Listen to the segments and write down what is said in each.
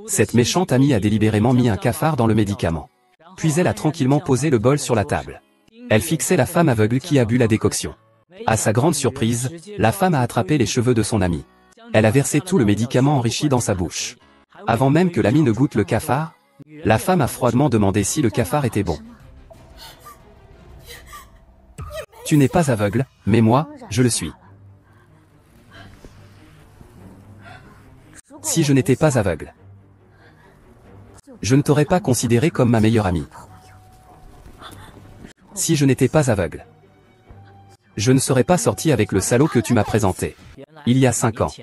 Cette méchante amie a délibérément mis un cafard dans le médicament. Puis elle a tranquillement posé le bol sur la table. Elle fixait la femme aveugle qui a bu la décoction. À sa grande surprise, la femme a attrapé les cheveux de son amie. Elle a versé tout le médicament enrichi dans sa bouche. Avant même que l'amie ne goûte le cafard, la femme a froidement demandé si le cafard était bon. Tu n'es pas aveugle, mais moi, je le suis. Si je n'étais pas aveugle, je ne t'aurais pas considéré comme ma meilleure amie. Si je n'étais pas aveugle, je ne serais pas sorti avec le salaud que tu m'as présenté. Il y a 5 ans,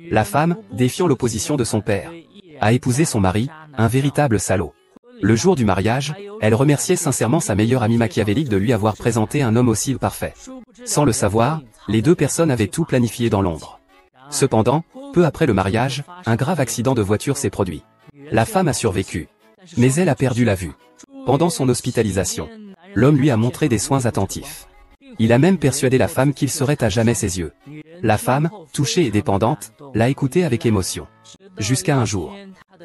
la femme, défiant l'opposition de son père, a épousé son mari, un véritable salaud. Le jour du mariage, elle remerciait sincèrement sa meilleure amie machiavélique de lui avoir présenté un homme aussi parfait. Sans le savoir, les deux personnes avaient tout planifié dans l'ombre. Cependant, peu après le mariage, un grave accident de voiture s'est produit. La femme a survécu, mais elle a perdu la vue. Pendant son hospitalisation, l'homme lui a montré des soins attentifs. Il a même persuadé la femme qu'il serait à jamais ses yeux. La femme, touchée et dépendante, l'a écouté avec émotion. Jusqu'à un jour,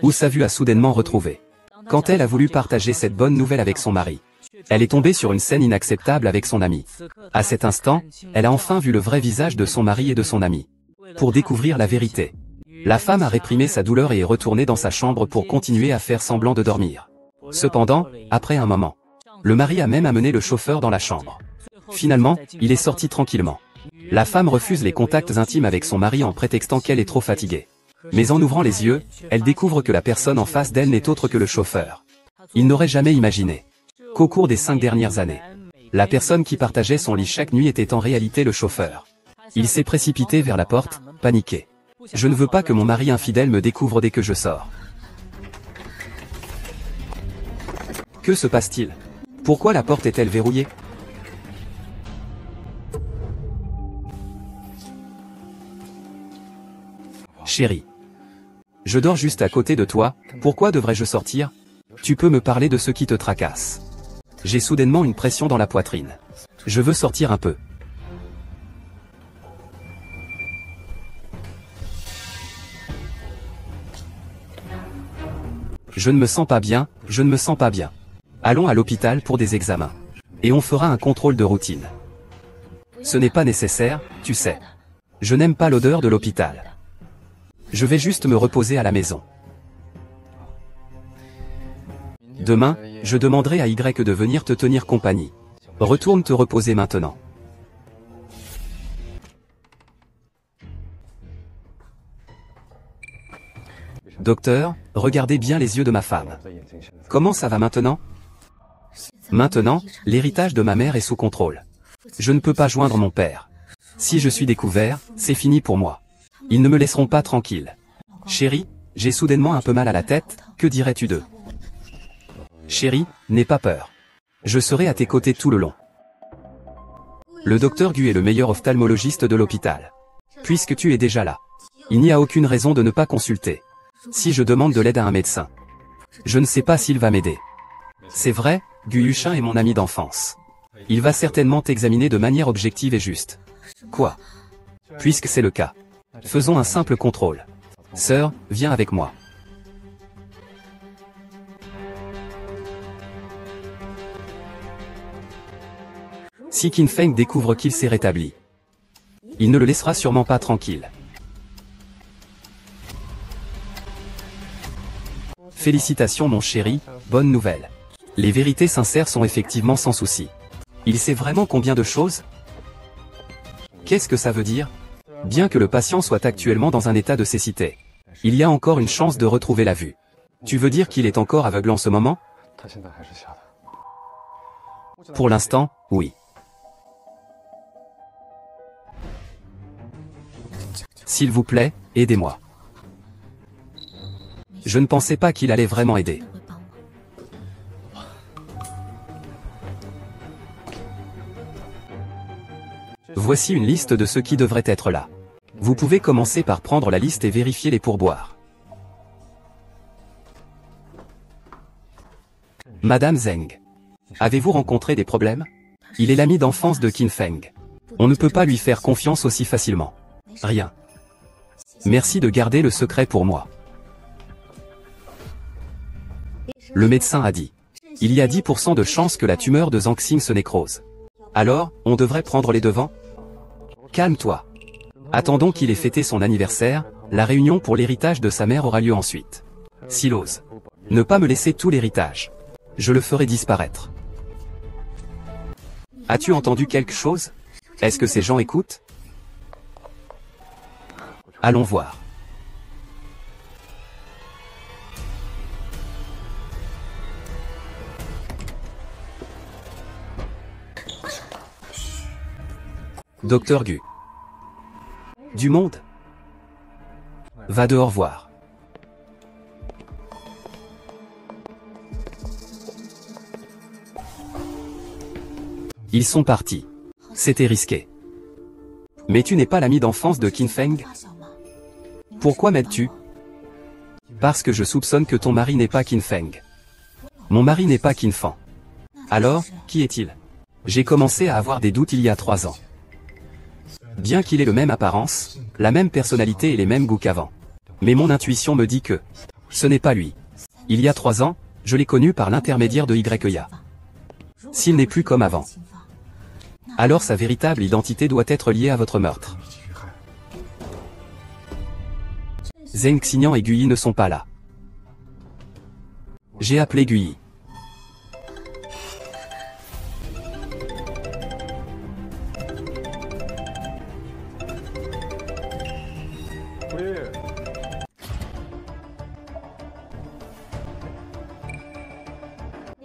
où sa vue a soudainement retrouvé. Quand elle a voulu partager cette bonne nouvelle avec son mari, elle est tombée sur une scène inacceptable avec son ami. À cet instant, elle a enfin vu le vrai visage de son mari et de son ami. Pour découvrir la vérité, la femme a réprimé sa douleur et est retournée dans sa chambre pour continuer à faire semblant de dormir. Cependant, après un moment, le mari a même amené le chauffeur dans la chambre. Finalement, il est sorti tranquillement. La femme refuse les contacts intimes avec son mari en prétextant qu'elle est trop fatiguée. Mais en ouvrant les yeux, elle découvre que la personne en face d'elle n'est autre que le chauffeur. Il n'aurait jamais imaginé qu'au cours des 5 dernières années, la personne qui partageait son lit chaque nuit était en réalité le chauffeur. Il s'est précipité vers la porte, paniqué. Je ne veux pas que mon mari infidèle me découvre dès que je sors. Que se passe-t-il? Pourquoi la porte est-elle verrouillée? Chérie, je dors juste à côté de toi, pourquoi devrais-je sortir? Tu peux me parler de ce qui te tracasse. J'ai soudainement une pression dans la poitrine. Je veux sortir un peu. Je ne me sens pas bien, je ne me sens pas bien. Allons à l'hôpital pour des examens. Et on fera un contrôle de routine. Ce n'est pas nécessaire, tu sais. Je n'aime pas l'odeur de l'hôpital. Je vais juste me reposer à la maison. Demain, je demanderai à Y de venir te tenir compagnie. Retourne te reposer maintenant. Docteur, regardez bien les yeux de ma femme. Comment ça va maintenant? Maintenant, l'héritage de ma mère est sous contrôle. Je ne peux pas joindre mon père. Si je suis découvert, c'est fini pour moi. Ils ne me laisseront pas tranquille. Chérie, j'ai soudainement un peu mal à la tête, que dirais-tu d'eux? Chérie, n'aie pas peur. Je serai à tes côtés tout le long. Le docteur Gu est le meilleur ophtalmologiste de l'hôpital. Puisque tu es déjà là, il n'y a aucune raison de ne pas consulter. Si je demande de l'aide à un médecin, je ne sais pas s'il va m'aider. C'est vrai, Gu Yuchin est mon ami d'enfance. Il va certainement t'examiner de manière objective et juste. Quoi? Puisque c'est le cas, faisons un simple contrôle. Sœur, viens avec moi. Si Qin Feng découvre qu'il s'est rétabli, il ne le laissera sûrement pas tranquille. Félicitations mon chéri, bonne nouvelle. Les vérités sincères sont effectivement sans souci. Il sait vraiment combien de choses? Qu'est-ce que ça veut dire? Bien que le patient soit actuellement dans un état de cécité, il y a encore une chance de retrouver la vue. Tu veux dire qu'il est encore aveugle en ce moment? Pour l'instant, oui. S'il vous plaît, aidez-moi. Je ne pensais pas qu'il allait vraiment aider. Voici une liste de ceux qui devraient être là. Vous pouvez commencer par prendre la liste et vérifier les pourboires. Madame Zheng. Avez-vous rencontré des problèmes? Il est l'ami d'enfance de Qin Feng. On ne peut pas lui faire confiance aussi facilement. Rien. Merci de garder le secret pour moi. Le médecin a dit. Il y a 10% de chances que la tumeur de Zhang Xing se nécrose. Alors, on devrait prendre les devants? Calme-toi. Attendons qu'il ait fêté son anniversaire, la réunion pour l'héritage de sa mère aura lieu ensuite. S'il ose ne pas me laisser tout l'héritage, je le ferai disparaître. As-tu entendu quelque chose? Est-ce que ces gens écoutent? Allons voir. Docteur Gu. Du monde? Va dehors voir. Ils sont partis. C'était risqué. Mais tu n'es pas l'ami d'enfance de Qin Feng? Pourquoi m'aides-tu? Parce que je soupçonne que ton mari n'est pas Qin Feng. Mon mari n'est pas Qin Fan. Alors, qui est-il? J'ai commencé à avoir des doutes il y a 3 ans. Bien qu'il ait le même apparence, la même personnalité et les mêmes goûts qu'avant. Mais mon intuition me dit que ce n'est pas lui. Il y a 3 ans, je l'ai connu par l'intermédiaire de YA. S'il n'est plus comme avant, alors sa véritable identité doit être liée à votre meurtre. Zheng Xinyan et Guyi ne sont pas là. J'ai appelé Guyi.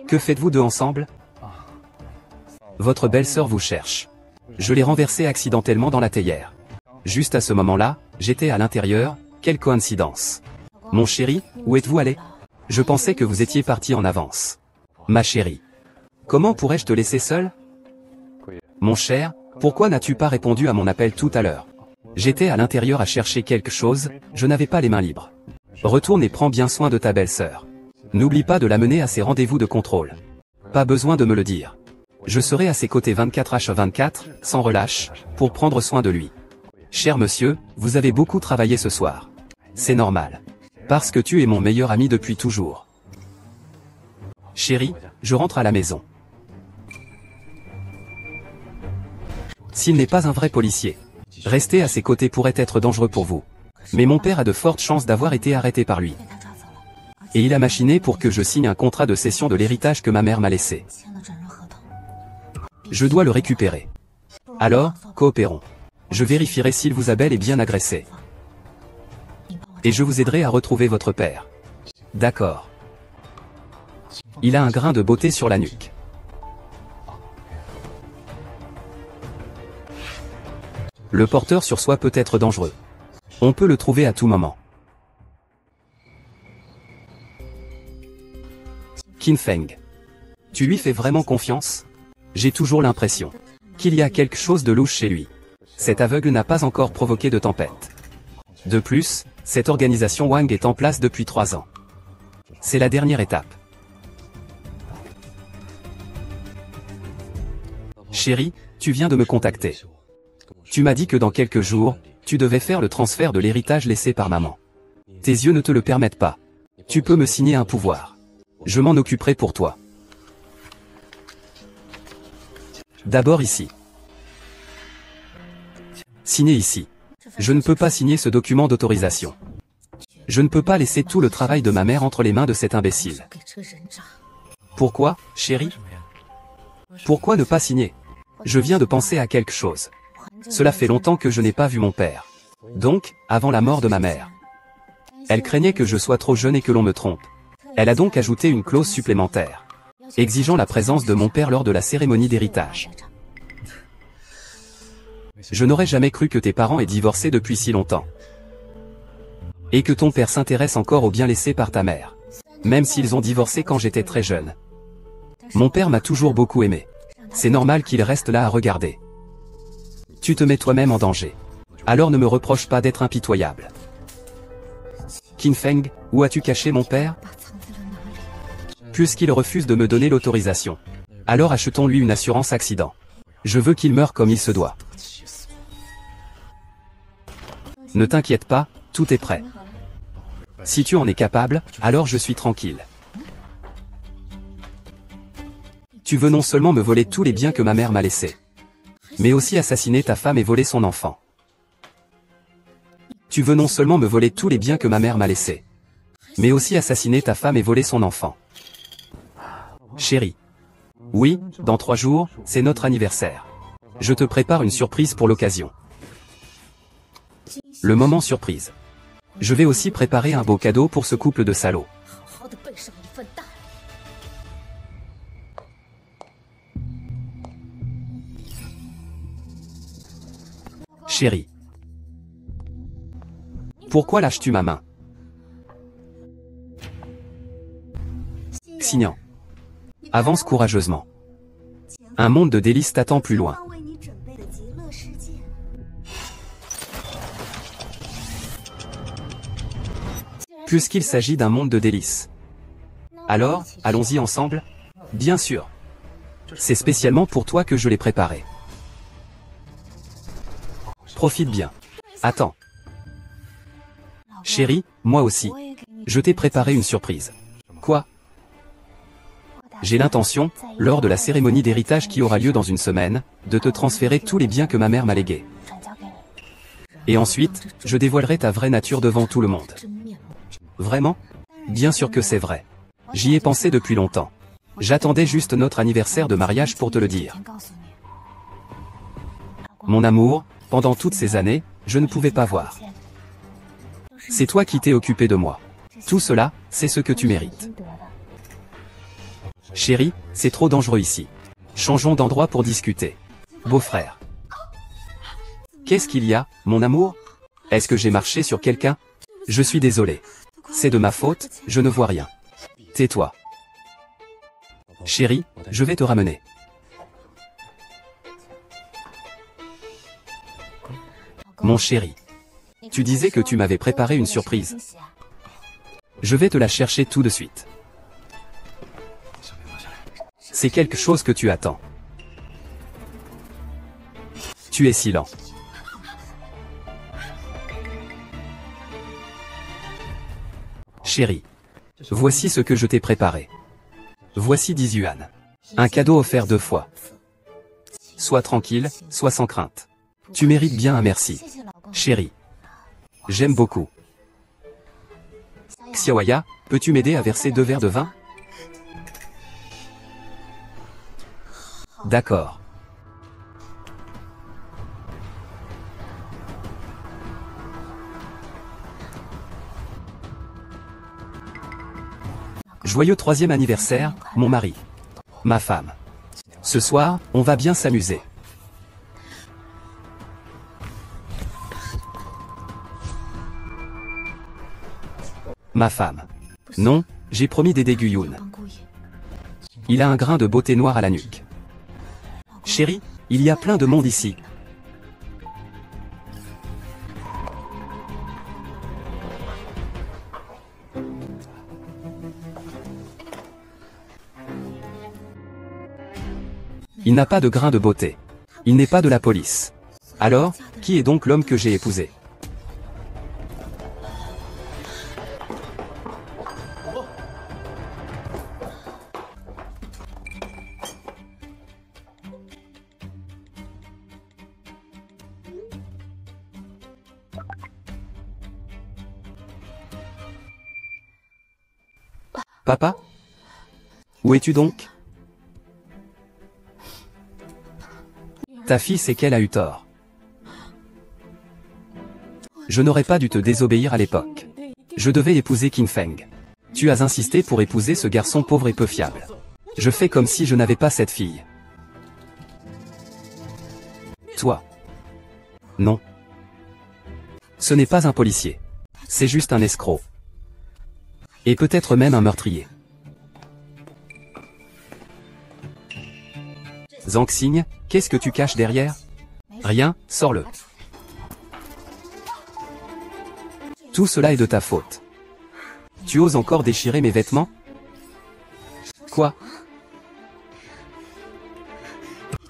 Que faites-vous deux ensemble? Votre belle-sœur vous cherche. Je l'ai renversée accidentellement dans la théière. Juste à ce moment-là, j'étais à l'intérieur, quelle coïncidence. Mon chéri, où êtes-vous allé? Je pensais que vous étiez parti en avance. Ma chérie. Comment pourrais-je te laisser seule? Mon cher, pourquoi n'as-tu pas répondu à mon appel tout à l'heure? J'étais à l'intérieur à chercher quelque chose, je n'avais pas les mains libres. Retourne et prends bien soin de ta belle-sœur. N'oublie pas de l'amener à ses rendez-vous de contrôle. Pas besoin de me le dire. Je serai à ses côtés 24h24, sans relâche, pour prendre soin de lui. Cher monsieur, vous avez beaucoup travaillé ce soir. C'est normal. Parce que tu es mon meilleur ami depuis toujours. Chérie, je rentre à la maison. S'il n'est pas un vrai policier, rester à ses côtés pourrait être dangereux pour vous. Mais mon père a de fortes chances d'avoir été arrêté par lui. Et il a machiné pour que je signe un contrat de cession de l'héritage que ma mère m'a laissé. Je dois le récupérer. Alors, coopérons. Je vérifierai s'il vous a bel et bien agressé. Et je vous aiderai à retrouver votre père. D'accord. Il a un grain de beauté sur la nuque. Le porteur sur soi peut être dangereux. On peut le trouver à tout moment. Qin Feng. Tu lui fais vraiment confiance? J'ai toujours l'impression qu'il y a quelque chose de louche chez lui. Cet aveugle n'a pas encore provoqué de tempête. De plus, cette organisation Wang est en place depuis 3 ans. C'est la dernière étape. Chérie, tu viens de me contacter. Tu m'as dit que dans quelques jours, tu devais faire le transfert de l'héritage laissé par maman. Tes yeux ne te le permettent pas. Tu peux me signer un pouvoir. Je m'en occuperai pour toi. D'abord ici. Signez ici. Je ne peux pas signer ce document d'autorisation. Je ne peux pas laisser tout le travail de ma mère entre les mains de cet imbécile. Pourquoi, chérie? Pourquoi ne pas signer? Je viens de penser à quelque chose. Cela fait longtemps que je n'ai pas vu mon père. Donc, avant la mort de ma mère. Elle craignait que je sois trop jeune et que l'on me trompe. Elle a donc ajouté une clause supplémentaire, exigeant la présence de mon père lors de la cérémonie d'héritage. Je n'aurais jamais cru que tes parents aient divorcé depuis si longtemps. Et que ton père s'intéresse encore au bien laissé par ta mère. Même s'ils ont divorcé quand j'étais très jeune. Mon père m'a toujours beaucoup aimé. C'est normal qu'il reste là à regarder. Tu te mets toi-même en danger. Alors ne me reproche pas d'être impitoyable. Qin Feng, où as-tu caché mon père? Puisqu'il refuse de me donner l'autorisation, alors achetons-lui une assurance accident. Je veux qu'il meure comme il se doit. Ne t'inquiète pas, tout est prêt. Si tu en es capable, alors je suis tranquille. Tu veux non seulement me voler tous les biens que ma mère m'a laissés, mais aussi assassiner ta femme et voler son enfant. Tu veux non seulement me voler tous les biens que ma mère m'a laissés, mais aussi assassiner ta femme et voler son enfant. Chérie. Oui, dans 3 jours, c'est notre anniversaire. Je te prépare une surprise pour l'occasion. Le moment surprise. Je vais aussi préparer un beau cadeau pour ce couple de salauds. Chérie. Pourquoi lâches-tu ma main? Xian. Avance courageusement. Un monde de délices t'attend plus loin. Puisqu'il s'agit d'un monde de délices. Alors, allons-y ensemble? Bien sûr. C'est spécialement pour toi que je l'ai préparé. Profite bien. Attends. Chérie, moi aussi. Je t'ai préparé une surprise. Quoi? J'ai l'intention, lors de la cérémonie d'héritage qui aura lieu dans une semaine, de te transférer tous les biens que ma mère m'a légués. Et ensuite, je dévoilerai ta vraie nature devant tout le monde. Vraiment? Bien sûr que c'est vrai. J'y ai pensé depuis longtemps. J'attendais juste notre anniversaire de mariage pour te le dire. Mon amour, pendant toutes ces années, je ne pouvais pas voir. C'est toi qui t'es occupé de moi. Tout cela, c'est ce que tu mérites. Chérie, c'est trop dangereux ici. Changeons d'endroit pour discuter. Beau-frère. Qu'est-ce qu'il y a, mon amour? Est-ce que j'ai marché sur quelqu'un? Je suis désolé. C'est de ma faute, je ne vois rien. Tais-toi. Chérie, je vais te ramener. Mon chéri. Tu disais que tu m'avais préparé une surprise. Je vais te la chercher tout de suite. C'est quelque chose que tu attends. Tu es si lent. Chérie. Voici ce que je t'ai préparé. Voici 10 yuan. Un cadeau offert 2 fois. Sois tranquille, sois sans crainte. Tu mérites bien un merci. Chérie. J'aime beaucoup. Xiaoya, peux-tu m'aider à verser 2 verres de vin? D'accord. Joyeux 3e anniversaire, mon mari. Ma femme. Ce soir, on va bien s'amuser. Ma femme. Non, j'ai promis d'aider Guyun. Il a un grain de beauté noire à la nuque. Chérie, il y a plein de monde ici. Il n'a pas de grain de beauté. Il n'est pas de la police. Alors, qui est donc l'homme que j'ai épousé? Papa? Où es-tu donc? Ta fille sait qu'elle a eu tort. Je n'aurais pas dû te désobéir à l'époque. Je devais épouser Qin Feng. Tu as insisté pour épouser ce garçon pauvre et peu fiable. Je fais comme si je n'avais pas cette fille. Toi. Non. Ce n'est pas un policier. C'est juste un escroc. Et peut-être même un meurtrier. Zhang Xing, qu'est-ce que tu caches derrière? Rien, sors-le. Tout cela est de ta faute. Tu oses encore déchirer mes vêtements? Quoi?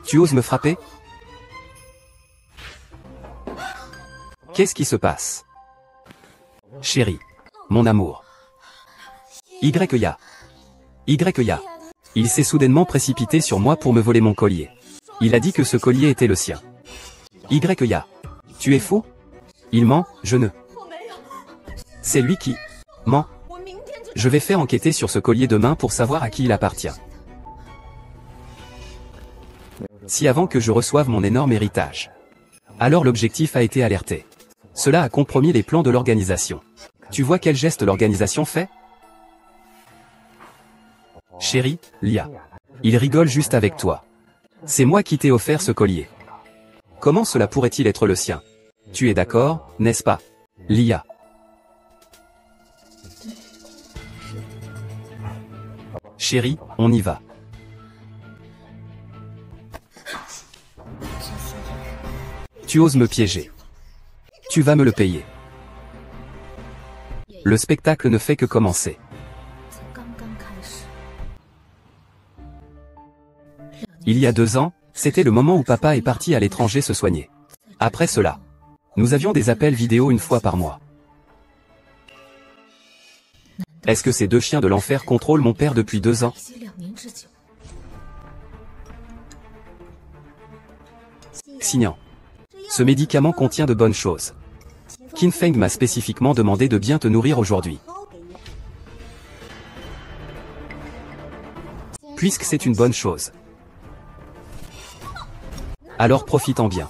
Tu oses me frapper? Qu'est-ce qui se passe? Chérie. Mon amour. Y-ya. Il s'est soudainement précipité sur moi pour me voler mon collier. Il a dit que ce collier était le sien. Ya. Tu es fou? Il ment, je ne. C'est lui qui ment. Je vais faire enquêter sur ce collier demain pour savoir à qui il appartient. Si avant que je reçoive mon énorme héritage. Alors l'objectif a été alerté. Cela a compromis les plans de l'organisation. Tu vois quel geste l'organisation fait? Chérie, Lia. Il rigole juste avec toi. C'est moi qui t'ai offert ce collier. Comment cela pourrait-il être le sien? Tu es d'accord, n'est-ce pas, Lia? Chérie, on y va. Tu oses me piéger. Tu vas me le payer. Le spectacle ne fait que commencer. Il y a 2 ans, c'était le moment où papa est parti à l'étranger se soigner. Après cela, nous avions des appels vidéo 1 fois par mois. Est-ce que ces 2 chiens de l'enfer contrôlent mon père depuis 2 ans? Signant. Ce médicament contient de bonnes choses. Qin Feng m'a spécifiquement demandé de bien te nourrir aujourd'hui. Puisque c'est une bonne chose. Alors profite-en bien.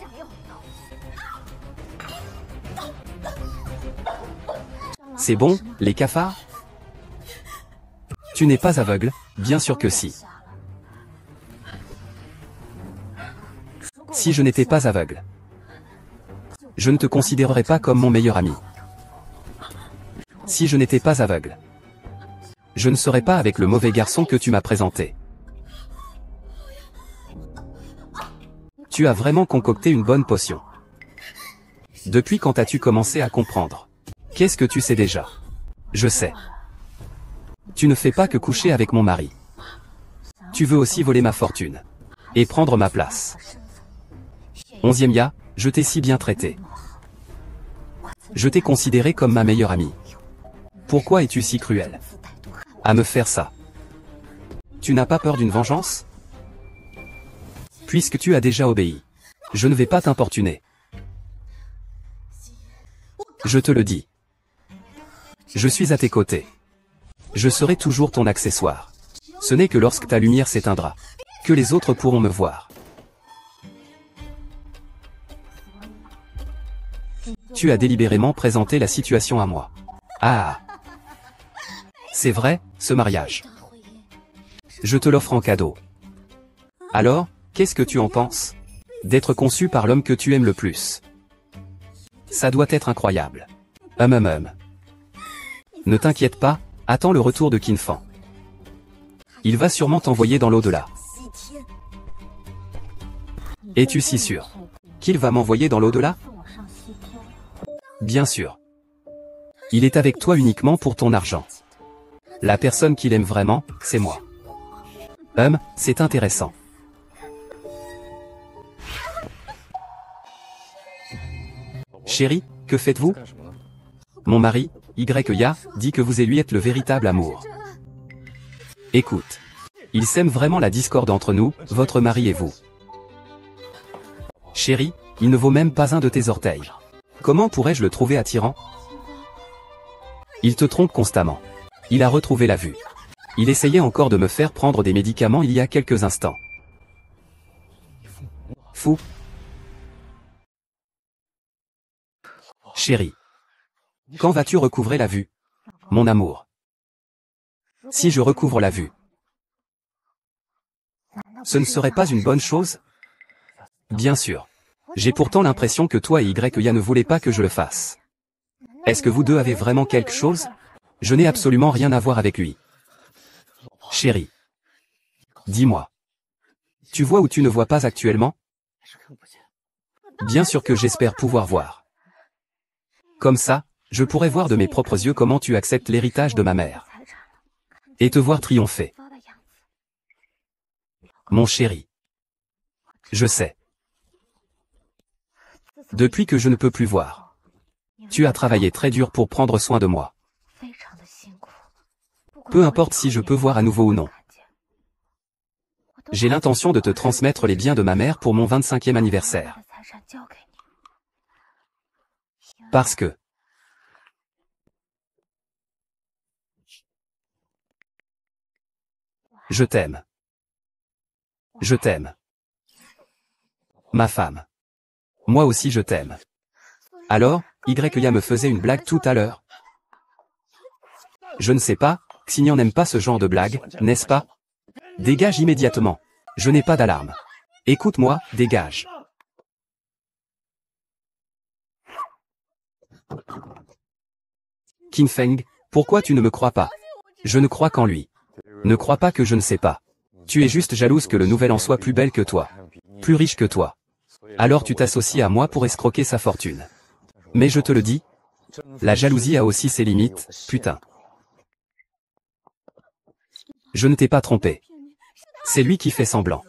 C'est bon, les cafards? Tu n'es pas aveugle, bien sûr que si. Si je n'étais pas aveugle, je ne te considérerais pas comme mon meilleur ami. Si je n'étais pas aveugle, je ne serais pas avec le mauvais garçon que tu m'as présenté. Tu as vraiment concocté une bonne potion. Depuis quand as-tu commencé à comprendre? Qu'est-ce que tu sais déjà? Je sais. Tu ne fais pas que coucher avec mon mari. Tu veux aussi voler ma fortune. Et prendre ma place. 11e Ya, je t'ai si bien traité. Je t'ai considéré comme ma meilleure amie. Pourquoi es-tu si cruel à me faire ça? Tu n'as pas peur d'une vengeance? Puisque tu as déjà obéi, je ne vais pas t'importuner. Je te le dis. Je suis à tes côtés. Je serai toujours ton accessoire. Ce n'est que lorsque ta lumière s'éteindra que les autres pourront me voir. Tu as délibérément présenté la situation à moi. Ah! C'est vrai, ce mariage. Je te l'offre en cadeau. Alors, qu'est-ce que tu en penses? D'être conçu par l'homme que tu aimes le plus. Ça doit être incroyable. Ne t'inquiète pas, attends le retour de Qin Feng. Il va sûrement t'envoyer dans l'au-delà. Es-tu si sûr qu'il va m'envoyer dans l'au-delà? Bien sûr. Il est avec toi uniquement pour ton argent. La personne qu'il aime vraiment, c'est moi. C'est intéressant. Chérie, que faites-vous? Mon mari, Ya, dit que vous et lui êtes le véritable amour. Écoute. Il sème vraiment la discorde entre nous, votre mari et vous. Chérie, il ne vaut même pas un de tes orteils. Comment pourrais-je le trouver attirant? Il te trompe constamment. Il a retrouvé la vue. Il essayait encore de me faire prendre des médicaments il y a quelques instants. Fou. Chérie. Quand vas-tu recouvrer la vue? Mon amour. Si je recouvre la vue, ce ne serait pas une bonne chose? Bien sûr. J'ai pourtant l'impression que toi et Ya ne voulaient pas que je le fasse. Est-ce que vous deux avez vraiment quelque chose? Je n'ai absolument rien à voir avec lui. Chérie. Dis-moi. Tu vois ou tu ne vois pas actuellement? Bien sûr que j'espère pouvoir voir. Comme ça, je pourrais voir de mes propres yeux comment tu acceptes l'héritage de ma mère. Et te voir triompher. Mon chéri. Je sais. Depuis que je ne peux plus voir. Tu as travaillé très dur pour prendre soin de moi. Peu importe si je peux voir à nouveau ou non. J'ai l'intention de te transmettre les biens de ma mère pour mon 25e anniversaire. Parce que... Je t'aime. Je t'aime. Ma femme. Moi aussi je t'aime. Alors, Ya me faisait une blague tout à l'heure. Je ne sais pas, Xignan n'aime pas ce genre de blague, n'est-ce pas? Dégage immédiatement. Je n'ai pas d'alarme. Écoute-moi, dégage. Qin Feng, pourquoi tu ne me crois pas? Je ne crois qu'en lui. Ne crois pas que je ne sais pas. Tu es juste jalouse que le nouvel an soit plus belle que toi. Plus riche que toi. Alors tu t'associes à moi pour escroquer sa fortune. Mais je te le dis, la jalousie a aussi ses limites, putain. Je ne t'ai pas trompé. C'est lui qui fait semblant.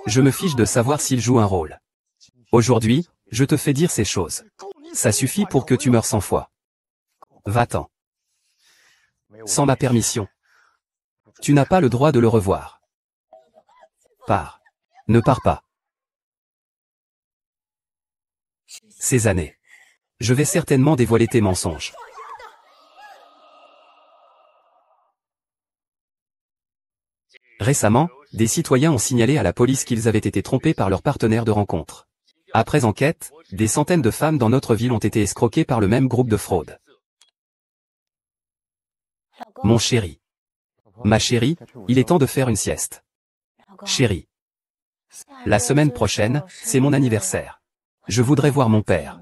Je me fiche de savoir s'il joue un rôle. Aujourd'hui, je te fais dire ces choses. Ça suffit pour que tu meurs 100 fois. Va-t'en. Sans ma permission. Tu n'as pas le droit de le revoir. Pars. Ne pars pas. Ces années. Je vais certainement dévoiler tes mensonges. Récemment, des citoyens ont signalé à la police qu'ils avaient été trompés par leur partenaire de rencontre. Après enquête, des centaines de femmes dans notre ville ont été escroquées par le même groupe de fraude. Mon chéri. Ma chérie, il est temps de faire une sieste. Chérie. La semaine prochaine, c'est mon anniversaire. Je voudrais voir mon père.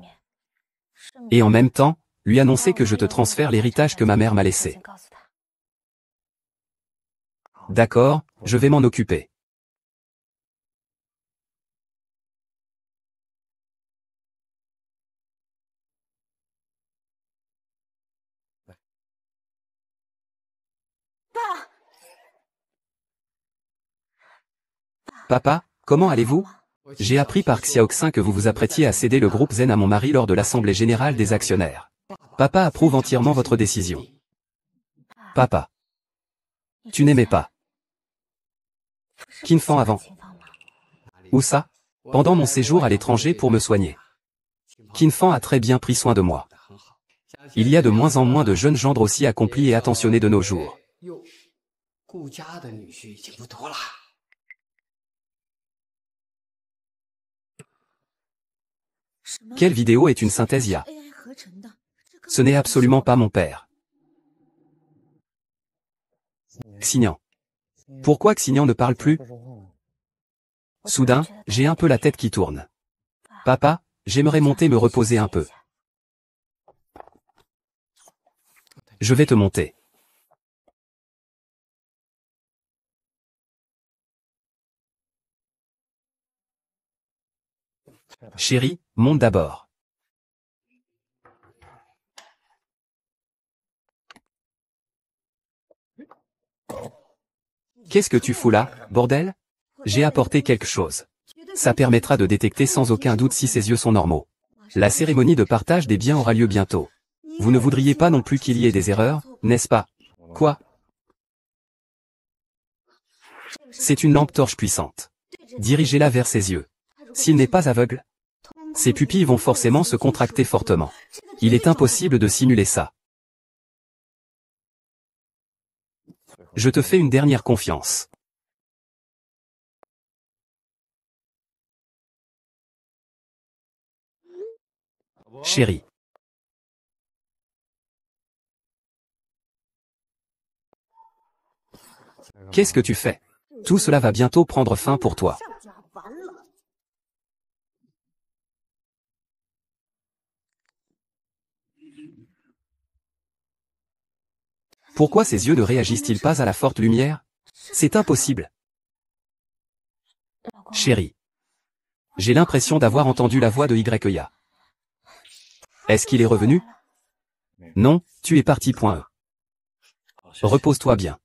Et en même temps, lui annoncer que je te transfère l'héritage que ma mère m'a laissé. D'accord, je vais m'en occuper. Papa, comment allez-vous? J'ai appris par Xiaoxin que vous vous apprêtiez à céder le groupe Zen à mon mari lors de l'Assemblée Générale des Actionnaires. Papa approuve entièrement votre décision. Papa. Tu n'aimais pas Qin Feng avant. Où ça? Pendant mon séjour à l'étranger pour me soigner. Qin Feng a très bien pris soin de moi. Il y a de moins en moins de jeunes gendres aussi accomplis et attentionnés de nos jours. Quelle vidéo est une synthèse IA? Ce n'est absolument pas mon père. Xignan. Pourquoi Xignan ne parle plus? Soudain, j'ai un peu la tête qui tourne. Papa, j'aimerais monter me reposer un peu. Je vais te monter. Chérie, monte d'abord. Qu'est-ce que tu fous là, bordel? J'ai apporté quelque chose. Ça permettra de détecter sans aucun doute si ses yeux sont normaux. La cérémonie de partage des biens aura lieu bientôt. Vous ne voudriez pas non plus qu'il y ait des erreurs, n'est-ce pas? Quoi? C'est une lampe torche puissante. Dirigez-la vers ses yeux. S'il n'est pas aveugle, ses pupilles vont forcément se contracter fortement. Il est impossible de simuler ça. Je te fais une dernière confiance. Chérie. Qu'est-ce que tu fais? Tout cela va bientôt prendre fin pour toi. Pourquoi ses yeux ne réagissent-ils pas à la forte lumière? C'est impossible. Chérie. J'ai l'impression d'avoir entendu la voix de Ya. Est-ce qu'il est revenu? Non, tu es parti. Point. Repose-toi bien.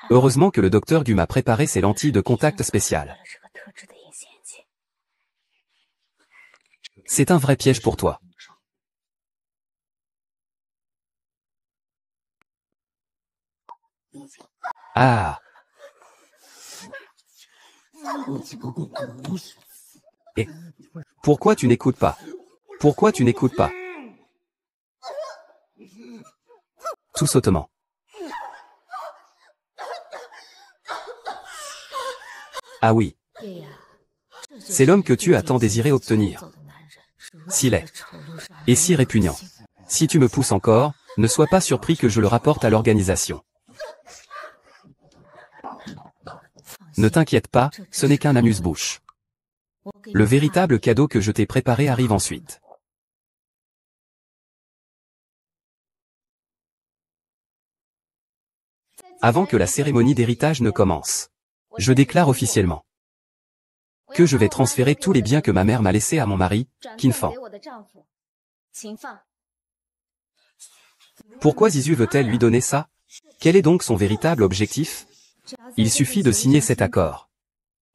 Heureusement que le docteur Gu m'a préparé ses lentilles de contact spéciales. C'est un vrai piège pour toi. Ah. Et pourquoi tu n'écoutes pas? Pourquoi tu n'écoutes pas? Tout sautement. Ah oui. C'est l'homme que tu as tant désiré obtenir. Si laid. Et si répugnant. Si tu me pousses encore, ne sois pas surpris que je le rapporte à l'organisation. Ne t'inquiète pas, ce n'est qu'un amuse-bouche. Le véritable cadeau que je t'ai préparé arrive ensuite. Avant que la cérémonie d'héritage ne commence, je déclare officiellement que je vais transférer tous les biens que ma mère m'a laissés à mon mari, Qin Fan. Pourquoi Zizu veut-elle lui donner ça? Quel est donc son véritable objectif? Il suffit de signer cet accord.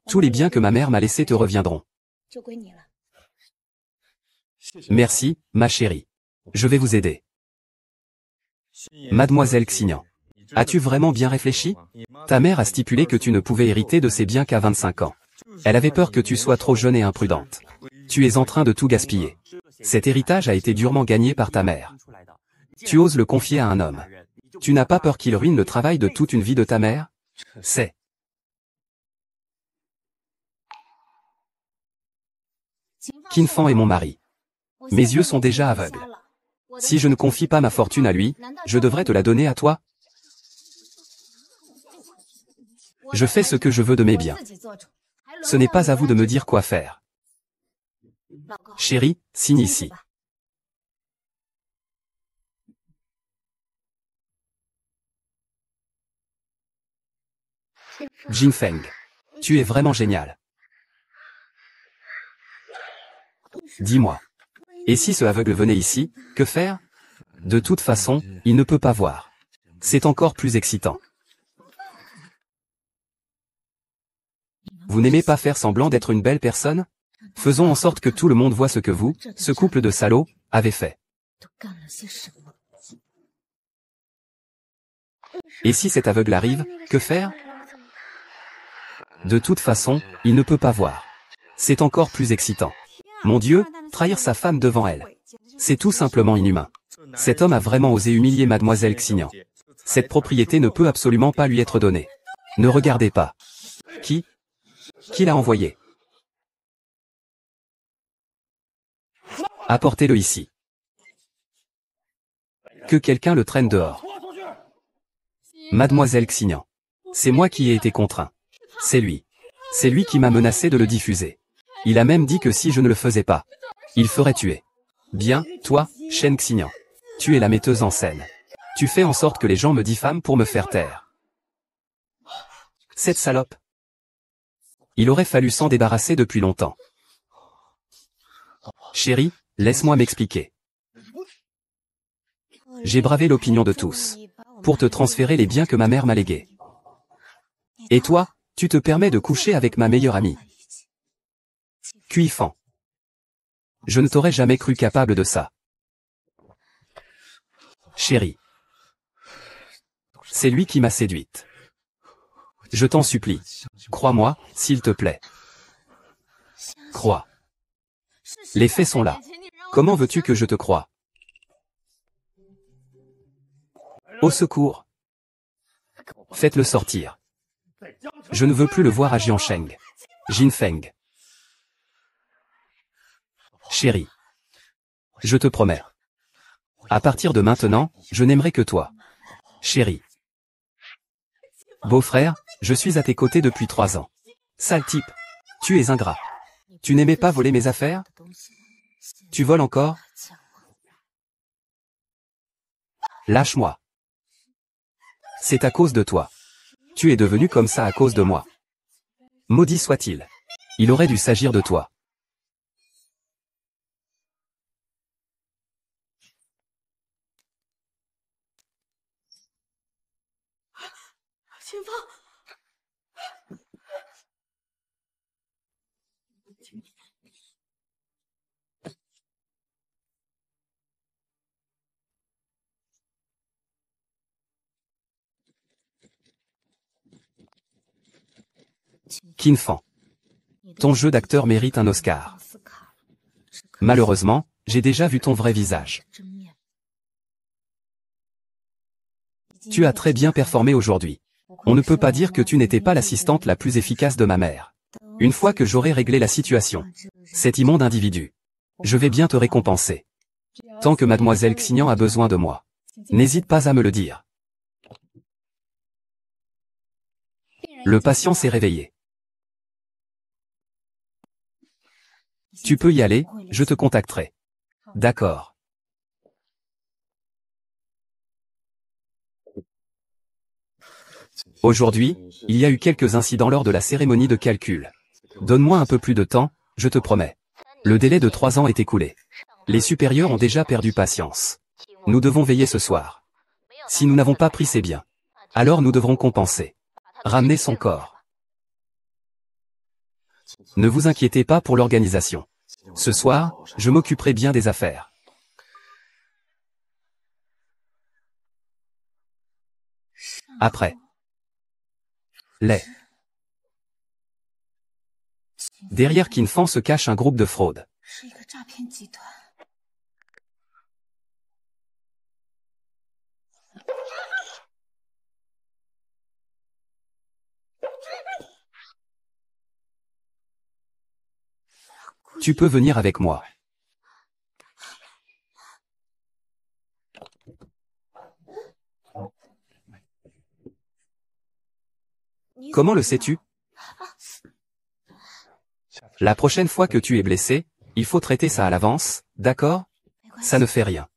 Tous les biens que ma mère m'a laissés te reviendront. Merci, ma chérie. Je vais vous aider. Mademoiselle Xignan. As-tu vraiment bien réfléchi? Ta mère a stipulé que tu ne pouvais hériter de ses biens qu'à 25 ans. Elle avait peur que tu sois trop jeune et imprudente. Tu es en train de tout gaspiller. Cet héritage a été durement gagné par ta mère. Tu oses le confier à un homme. Tu n'as pas peur qu'il ruine le travail de toute une vie de ta mère? C'est Qin Fan est mon mari. Mes yeux sont déjà aveugles. Si je ne confie pas ma fortune à lui, je devrais te la donner à toi? Je fais ce que je veux de mes biens. Ce n'est pas à vous de me dire quoi faire. Chérie, signe ici. Jin Feng. Tu es vraiment génial. Dis-moi. Et si ce aveugle venait ici, que faire? De toute façon, il ne peut pas voir. C'est encore plus excitant. Vous n'aimez pas faire semblant d'être une belle personne? Faisons en sorte que tout le monde voit ce que vous, ce couple de salauds, avez fait. Et si cet aveugle arrive, que faire? De toute façon, il ne peut pas voir. C'est encore plus excitant. Mon Dieu, trahir sa femme devant elle. C'est tout simplement inhumain. Cet homme a vraiment osé humilier Mademoiselle Xignan. Cette propriété ne peut absolument pas lui être donnée. Ne regardez pas. Qui l'a envoyé? Apportez-le ici. Que quelqu'un le traîne dehors. Mademoiselle Xignan. C'est moi qui ai été contraint. C'est lui. C'est lui qui m'a menacé de le diffuser. Il a même dit que si je ne le faisais pas, il ferait tuer. Bien, toi, Shen Xignan. Tu es la metteuse en scène. Tu fais en sorte que les gens me diffament pour me faire taire. Cette salope. Il aurait fallu s'en débarrasser depuis longtemps. Chérie, laisse-moi m'expliquer. J'ai bravé l'opinion de tous pour te transférer les biens que ma mère m'a légués. Et toi, tu te permets de coucher avec ma meilleure amie. Fan. Je ne t'aurais jamais cru capable de ça. Chérie. C'est lui qui m'a séduite. Je t'en supplie. Crois-moi, s'il te plaît. Crois. Les faits sont là. Comment veux-tu que je te croie? Au secours. Faites-le sortir. Je ne veux plus le voir à Jiansheng. Jin Feng. Chérie. Je te promets. À partir de maintenant, je n'aimerai que toi. Chérie. Beau-frère, je suis à tes côtés depuis 3 ans. Sale type. Tu es ingrat. Tu n'aimais pas voler mes affaires? Tu voles encore? Lâche-moi. C'est à cause de toi. Tu es devenu comme ça à cause de moi. Maudit soit-il. Il aurait dû s'agir de toi. Qin Fan, ton jeu d'acteur mérite un Oscar. Malheureusement, j'ai déjà vu ton vrai visage. Tu as très bien performé aujourd'hui. On ne peut pas dire que tu n'étais pas l'assistante la plus efficace de ma mère. Une fois que j'aurai réglé la situation, cet immonde individu, je vais bien te récompenser. Tant que mademoiselle Xignan a besoin de moi, n'hésite pas à me le dire. Le patient s'est réveillé. Tu peux y aller, je te contacterai. D'accord. Aujourd'hui, il y a eu quelques incidents lors de la cérémonie de calcul. Donne-moi un peu plus de temps, je te promets. Le délai de 3 ans est écoulé. Les supérieurs ont déjà perdu patience. Nous devons veiller ce soir. Si nous n'avons pas pris ses biens, alors nous devrons compenser. Ramener son corps. Ne vous inquiétez pas pour l'organisation. Ce soir, je m'occuperai bien des affaires. Après. Les. Derrière Qin Fan se cache un groupe de fraude. Tu peux venir avec moi. Comment le sais-tu? La prochaine fois que tu es blessé, il faut traiter ça à l'avance, d'accord? Ça ne fait rien.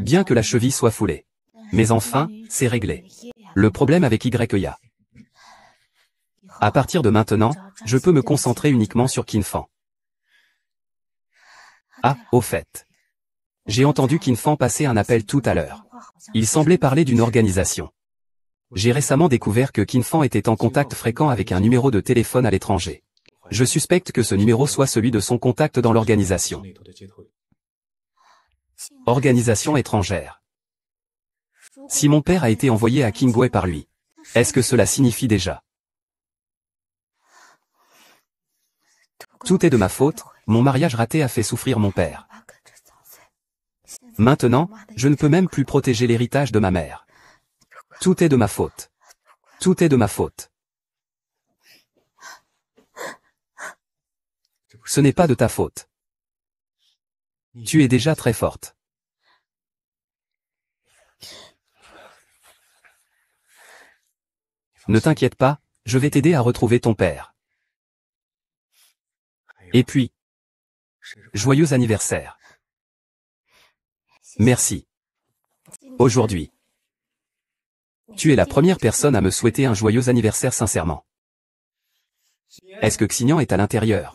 Bien que la cheville soit foulée. Mais enfin, c'est réglé. Le problème avec YEA. À partir de maintenant, je peux me concentrer uniquement sur Qin Fan. Ah, au fait. J'ai entendu Qin Fan passer un appel tout à l'heure. Il semblait parler d'une organisation. J'ai récemment découvert que Qin Fan était en contact fréquent avec un numéro de téléphone à l'étranger. Je suspecte que ce numéro soit celui de son contact dans l'organisation. Organisation étrangère. Si mon père a été envoyé à Qingwei par lui, est-ce que cela signifie déjà? Tout est de ma faute, mon mariage raté a fait souffrir mon père. Maintenant, je ne peux même plus protéger l'héritage de ma mère. Tout est de ma faute. Tout est de ma faute. Ce n'est pas de ta faute. Tu es déjà très forte. Ne t'inquiète pas, je vais t'aider à retrouver ton père. Et puis, joyeux anniversaire. Merci. Aujourd'hui, tu es la première personne à me souhaiter un joyeux anniversaire sincèrement. Est-ce que Xignan est à l'intérieur?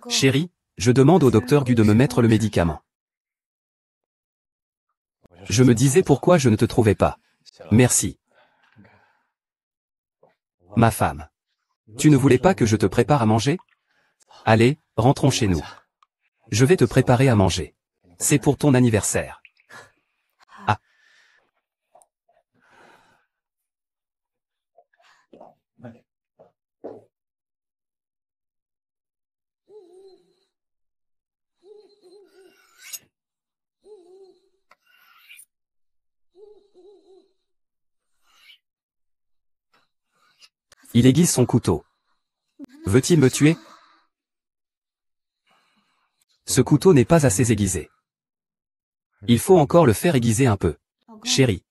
Chérie, je demande au docteur Gu de me mettre le médicament. Je me disais pourquoi je ne te trouvais pas. Merci. Ma femme. Tu ne voulais pas que je te prépare à manger? Allez, rentrons chez nous. Je vais te préparer à manger. C'est pour ton anniversaire. Ah. Il aiguise son couteau. Veut-il me tuer? Ce couteau n'est pas assez aiguisé. Il faut encore le faire aiguiser un peu. Chérie.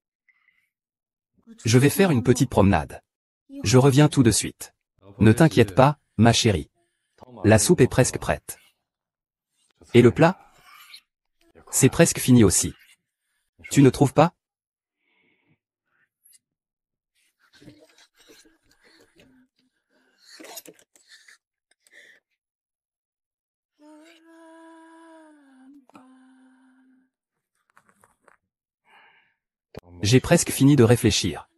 Je vais faire une petite promenade. Je reviens tout de suite. Ne t'inquiète pas, ma chérie. La soupe est presque prête. Et le plat? C'est presque fini aussi. Tu ne trouves pas? J'ai presque fini de réfléchir.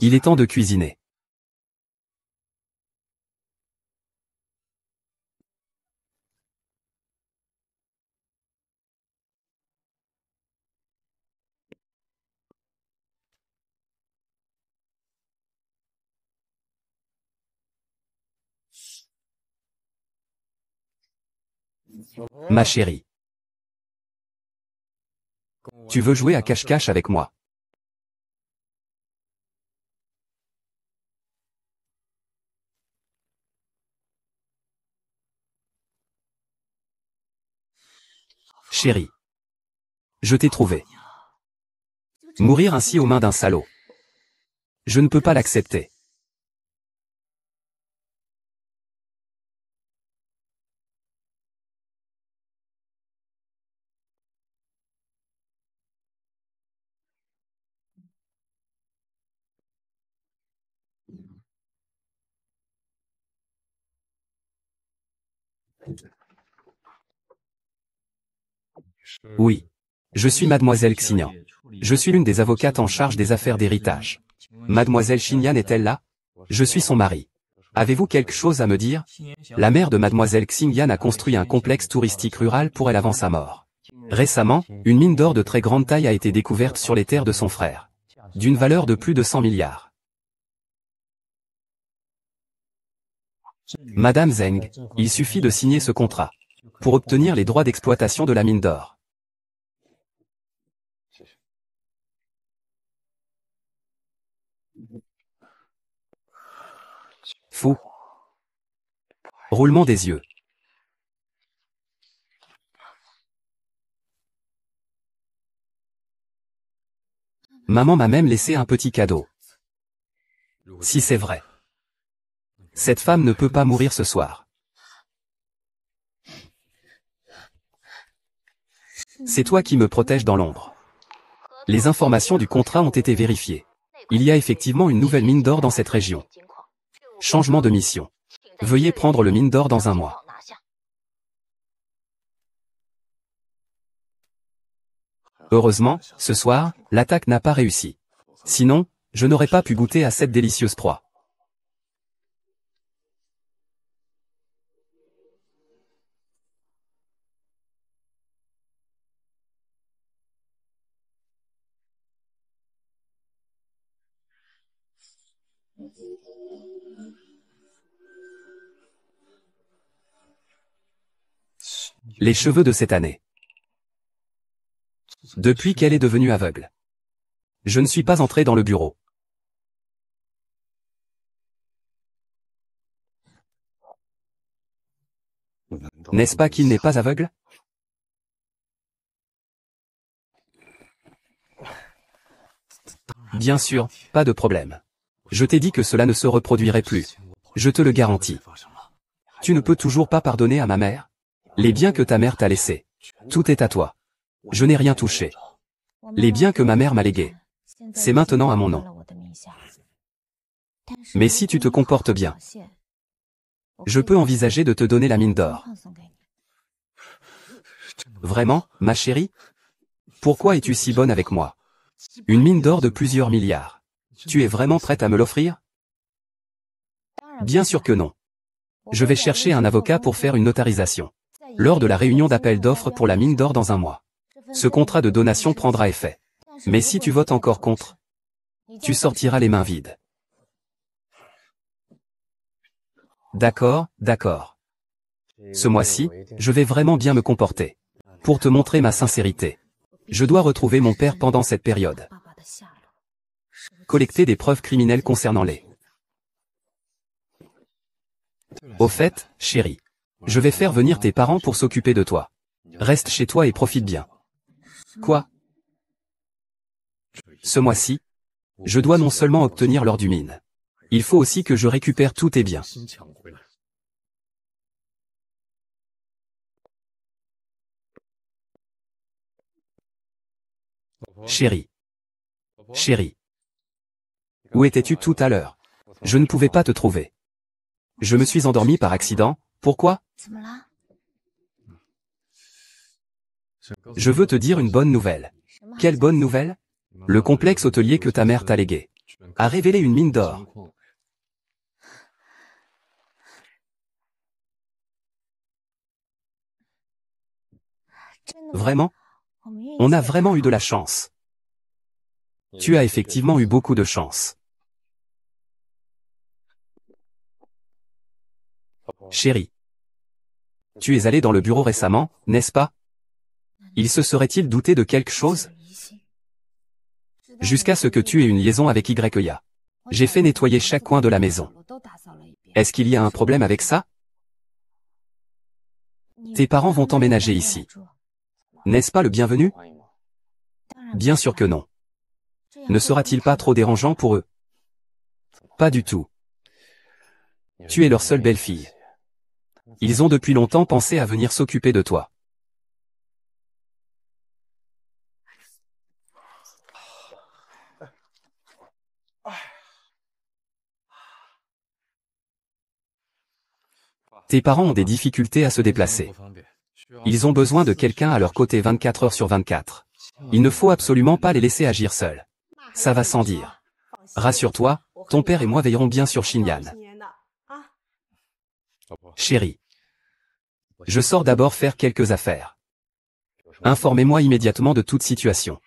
Il est temps de cuisiner. Ma chérie. Tu veux jouer à cache-cache avec moi? Chérie. Je t'ai trouvé. Mourir ainsi aux mains d'un salaud. Je ne peux pas l'accepter. Oui. Je suis mademoiselle Xignan. Je suis l'une des avocates en charge des affaires d'héritage. Mademoiselle Xignan est-elle là? Je suis son mari. Avez-vous quelque chose à me dire? La mère de mademoiselle Xingyan a construit un complexe touristique rural pour elle avant sa mort. Récemment, une mine d'or de très grande taille a été découverte sur les terres de son frère. D'une valeur de plus de 100 milliards. Madame Zeng, il suffit de signer ce contrat pour obtenir les droits d'exploitation de la mine d'or. Fou. Roulement des yeux. Maman m'a même laissé un petit cadeau. Si c'est vrai. Cette femme ne peut pas mourir ce soir. C'est toi qui me protèges dans l'ombre. Les informations du contrat ont été vérifiées. Il y a effectivement une nouvelle mine d'or dans cette région. Changement de mission. Veuillez prendre le mine d'or dans un mois. Heureusement, ce soir, l'attaque n'a pas réussi. Sinon, je n'aurais pas pu goûter à cette délicieuse proie. Les cheveux de cette année. Depuis qu'elle est devenue aveugle. Je ne suis pas entré dans le bureau. N'est-ce pas qu'il n'est pas aveugle? Bien sûr, pas de problème. Je t'ai dit que cela ne se reproduirait plus. Je te le garantis. Tu ne peux toujours pas pardonner à ma mère? Les biens que ta mère t'a laissés. Tout est à toi. Je n'ai rien touché. Les biens que ma mère m'a légués. C'est maintenant à mon nom. Mais si tu te comportes bien, je peux envisager de te donner la mine d'or. Vraiment, ma chérie? Pourquoi es-tu si bonne avec moi? Une mine d'or de plusieurs milliards. Tu es vraiment prête à me l'offrir? Bien sûr que non. Je vais chercher un avocat pour faire une notarisation. Lors de la réunion d'appel d'offres pour la mine d'or dans un mois. Ce contrat de donation prendra effet. Mais si tu votes encore contre, tu sortiras les mains vides. D'accord, d'accord. Ce mois-ci, je vais vraiment bien me comporter. Pour te montrer ma sincérité. Je dois retrouver mon père pendant cette période. Collecter des preuves criminelles concernant les. Au fait, chérie, je vais faire venir tes parents pour s'occuper de toi. Reste chez toi et profite bien. Quoi? Ce mois-ci, je dois non seulement obtenir l'or du mine. Il faut aussi que je récupère tous tes biens. Chérie. Chérie. Où étais-tu tout à l'heure? Je ne pouvais pas te trouver. Je me suis endormi par accident, pourquoi? Je veux te dire une bonne nouvelle. Quelle bonne nouvelle? Le complexe hôtelier que ta mère t'a légué a révélé une mine d'or. Vraiment? On a vraiment eu de la chance. Tu as effectivement eu beaucoup de chance. Chérie. Tu es allé dans le bureau récemment, n'est-ce pas? Il se serait-il douté de quelque chose? Jusqu'à ce que tu aies une liaison avec YEA. J'ai fait nettoyer chaque coin de la maison. Est-ce qu'il y a un problème avec ça? Tes parents vont emménager ici. N'est-ce pas le bienvenu? Bien sûr que non. Ne sera-t-il pas trop dérangeant pour eux? Pas du tout. Tu es leur seule belle-fille. Ils ont depuis longtemps pensé à venir s'occuper de toi. Tes parents ont des difficultés à se déplacer. Ils ont besoin de quelqu'un à leur côté 24 heures sur 24. Il ne faut absolument pas les laisser agir seuls. Ça va sans dire. Rassure-toi, ton père et moi veillerons bien sur Xinyan. Chérie. Je sors d'abord faire quelques affaires. Informez-moi immédiatement de toute situation.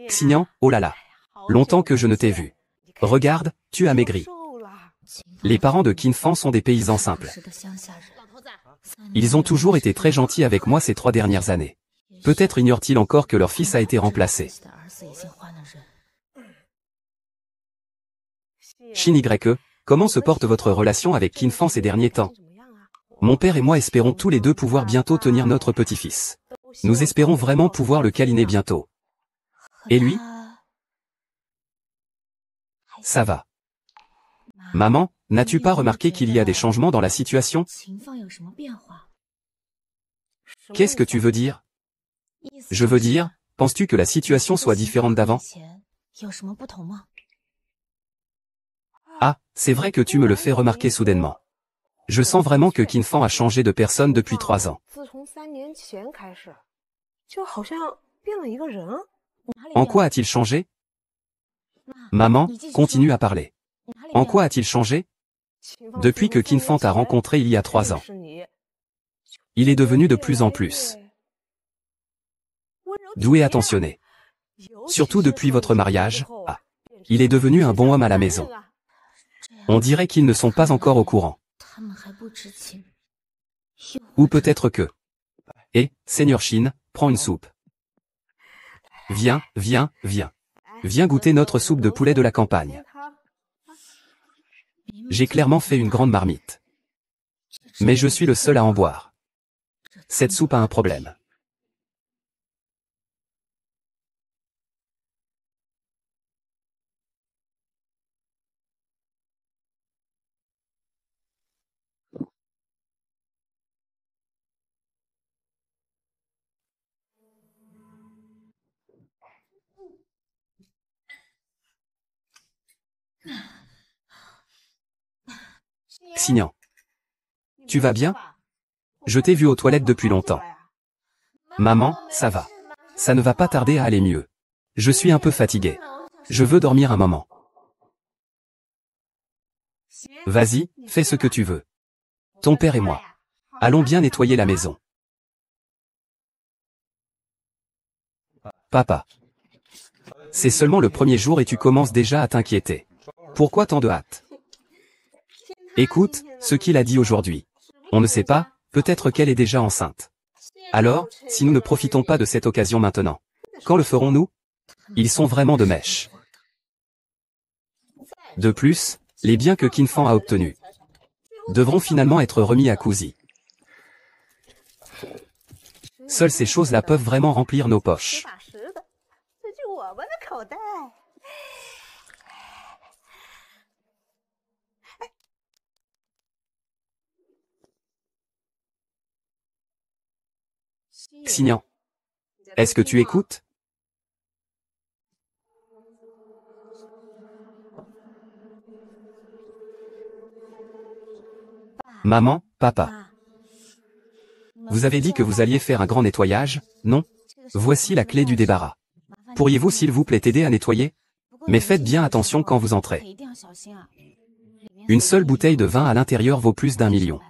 Xinyan, oh là là. Longtemps que je ne t'ai vu. Regarde, tu as maigri. Les parents de Qinfang sont des paysans simples. Ils ont toujours été très gentils avec moi ces 3 dernières années. Peut-être ignorent-ils encore que leur fils a été remplacé. Shin YE, comment se porte votre relation avec Qinfang ces derniers temps? Mon père et moi espérons tous les deux pouvoir bientôt tenir notre petit-fils. Nous espérons vraiment pouvoir le câliner bientôt. Et lui? Ça va. Maman, n'as-tu pas remarqué qu'il y a des changements dans la situation? Qu'est-ce que tu veux dire? Je veux dire, penses-tu que la situation soit différente d'avant? Ah, c'est vrai que tu me le fais remarquer soudainement. Je sens vraiment que Qinfang a changé de personne depuis 3 ans. En quoi a-t-il changé? Maman, continue à parler. En quoi a-t-il changé? Depuis que Qinfang t'a rencontré il y a 3 ans. Il est devenu de plus en plus doux et attentionné. Surtout depuis votre mariage, ah. Il est devenu un bon homme à la maison. On dirait qu'ils ne sont pas encore au courant. Ou peut-être que... Eh, Seigneur Shin, prends une soupe. Viens, viens, viens. Viens goûter notre soupe de poulet de la campagne. J'ai clairement fait une grande marmite. Mais je suis le seul à en boire. Cette soupe a un problème. Xinyan. Tu vas bien? Je t'ai vu aux toilettes depuis longtemps. Maman, ça va. Ça ne va pas tarder à aller mieux. Je suis un peu fatigué. Je veux dormir un moment. Vas-y, fais ce que tu veux. Ton père et moi. Allons bien nettoyer la maison. Papa. C'est seulement le premier jour et tu commences déjà à t'inquiéter. Pourquoi tant de hâte? Écoute, ce qu'il a dit aujourd'hui. On ne sait pas, peut-être qu'elle est déjà enceinte. Alors, si nous ne profitons pas de cette occasion maintenant, quand le ferons-nous? Ils sont vraiment de mèche. De plus, les biens que Qinfang a obtenus devront finalement être remis à Kuzi. Seules ces choses-là peuvent vraiment remplir nos poches. Xinyan. Est-ce que tu écoutes? Maman, papa. Vous avez dit que vous alliez faire un grand nettoyage, non? Voici la clé du débarras. Pourriez-vous s'il vous plaît aider à nettoyer? Mais faites bien attention quand vous entrez. Une seule bouteille de vin à l'intérieur vaut plus d'1 million.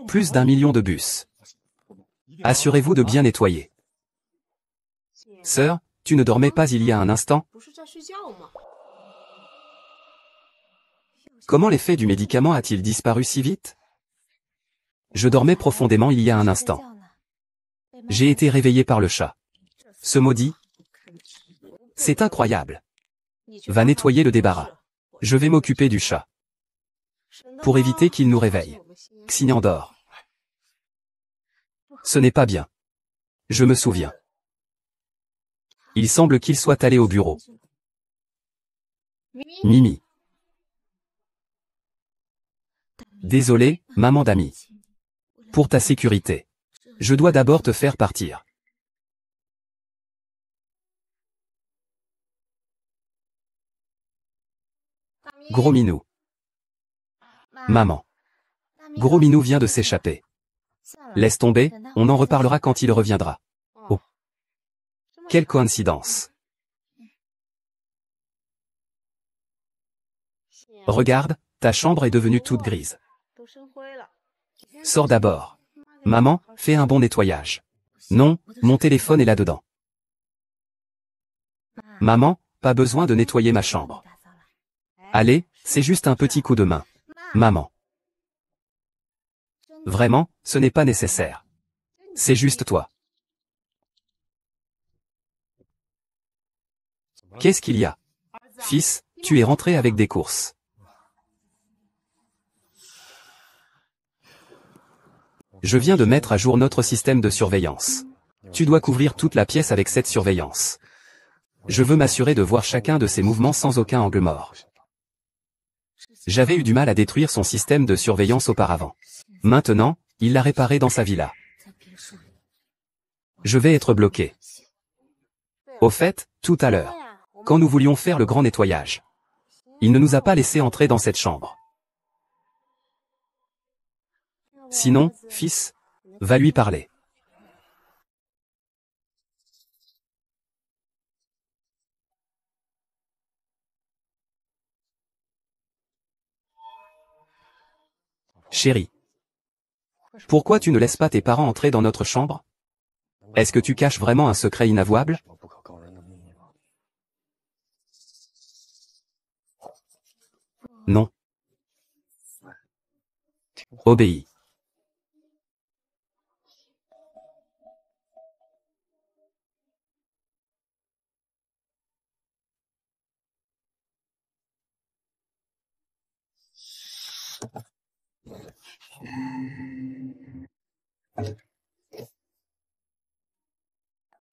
Plus d'1 million de bus. Assurez-vous de bien nettoyer. Sœur, tu ne dormais pas il y a un instant? Comment l'effet du médicament a-t-il disparu si vite? Je dormais profondément il y a un instant. J'ai été réveillé par le chat. Ce maudit. C'est incroyable. Va nettoyer le débarras. Je vais m'occuper du chat. Pour éviter qu'il nous réveille. Xignan dort. Ce n'est pas bien. Je me souviens. Il semble qu'il soit allé au bureau. Mimi. Désolé, maman d'ami. Pour ta sécurité. Je dois d'abord te faire partir. Gros minou. Maman. Gros minou vient de s'échapper. Laisse tomber, on en reparlera quand il reviendra. Oh. Quelle coïncidence. Regarde, ta chambre est devenue toute grise. Sors d'abord. Maman, fais un bon nettoyage. Non, mon téléphone est là-dedans. Maman, pas besoin de nettoyer ma chambre. Allez, c'est juste un petit coup de main. Maman. Vraiment, ce n'est pas nécessaire. C'est juste toi. Qu'est-ce qu'il y a? Fils, tu es rentré avec des courses. Je viens de mettre à jour notre système de surveillance. Tu dois couvrir toute la pièce avec cette surveillance. Je veux m'assurer de voir chacun de ses mouvements sans aucun angle mort. J'avais eu du mal à détruire son système de surveillance auparavant. Maintenant, il l'a réparé dans sa villa. Je vais être bloqué. Au fait, tout à l'heure, quand nous voulions faire le grand nettoyage, il ne nous a pas laissé entrer dans cette chambre. Sinon, fils, va lui parler. Chérie. Pourquoi tu ne laisses pas tes parents entrer dans notre chambre? Est-ce que tu caches vraiment un secret inavouable? Non. Obéis.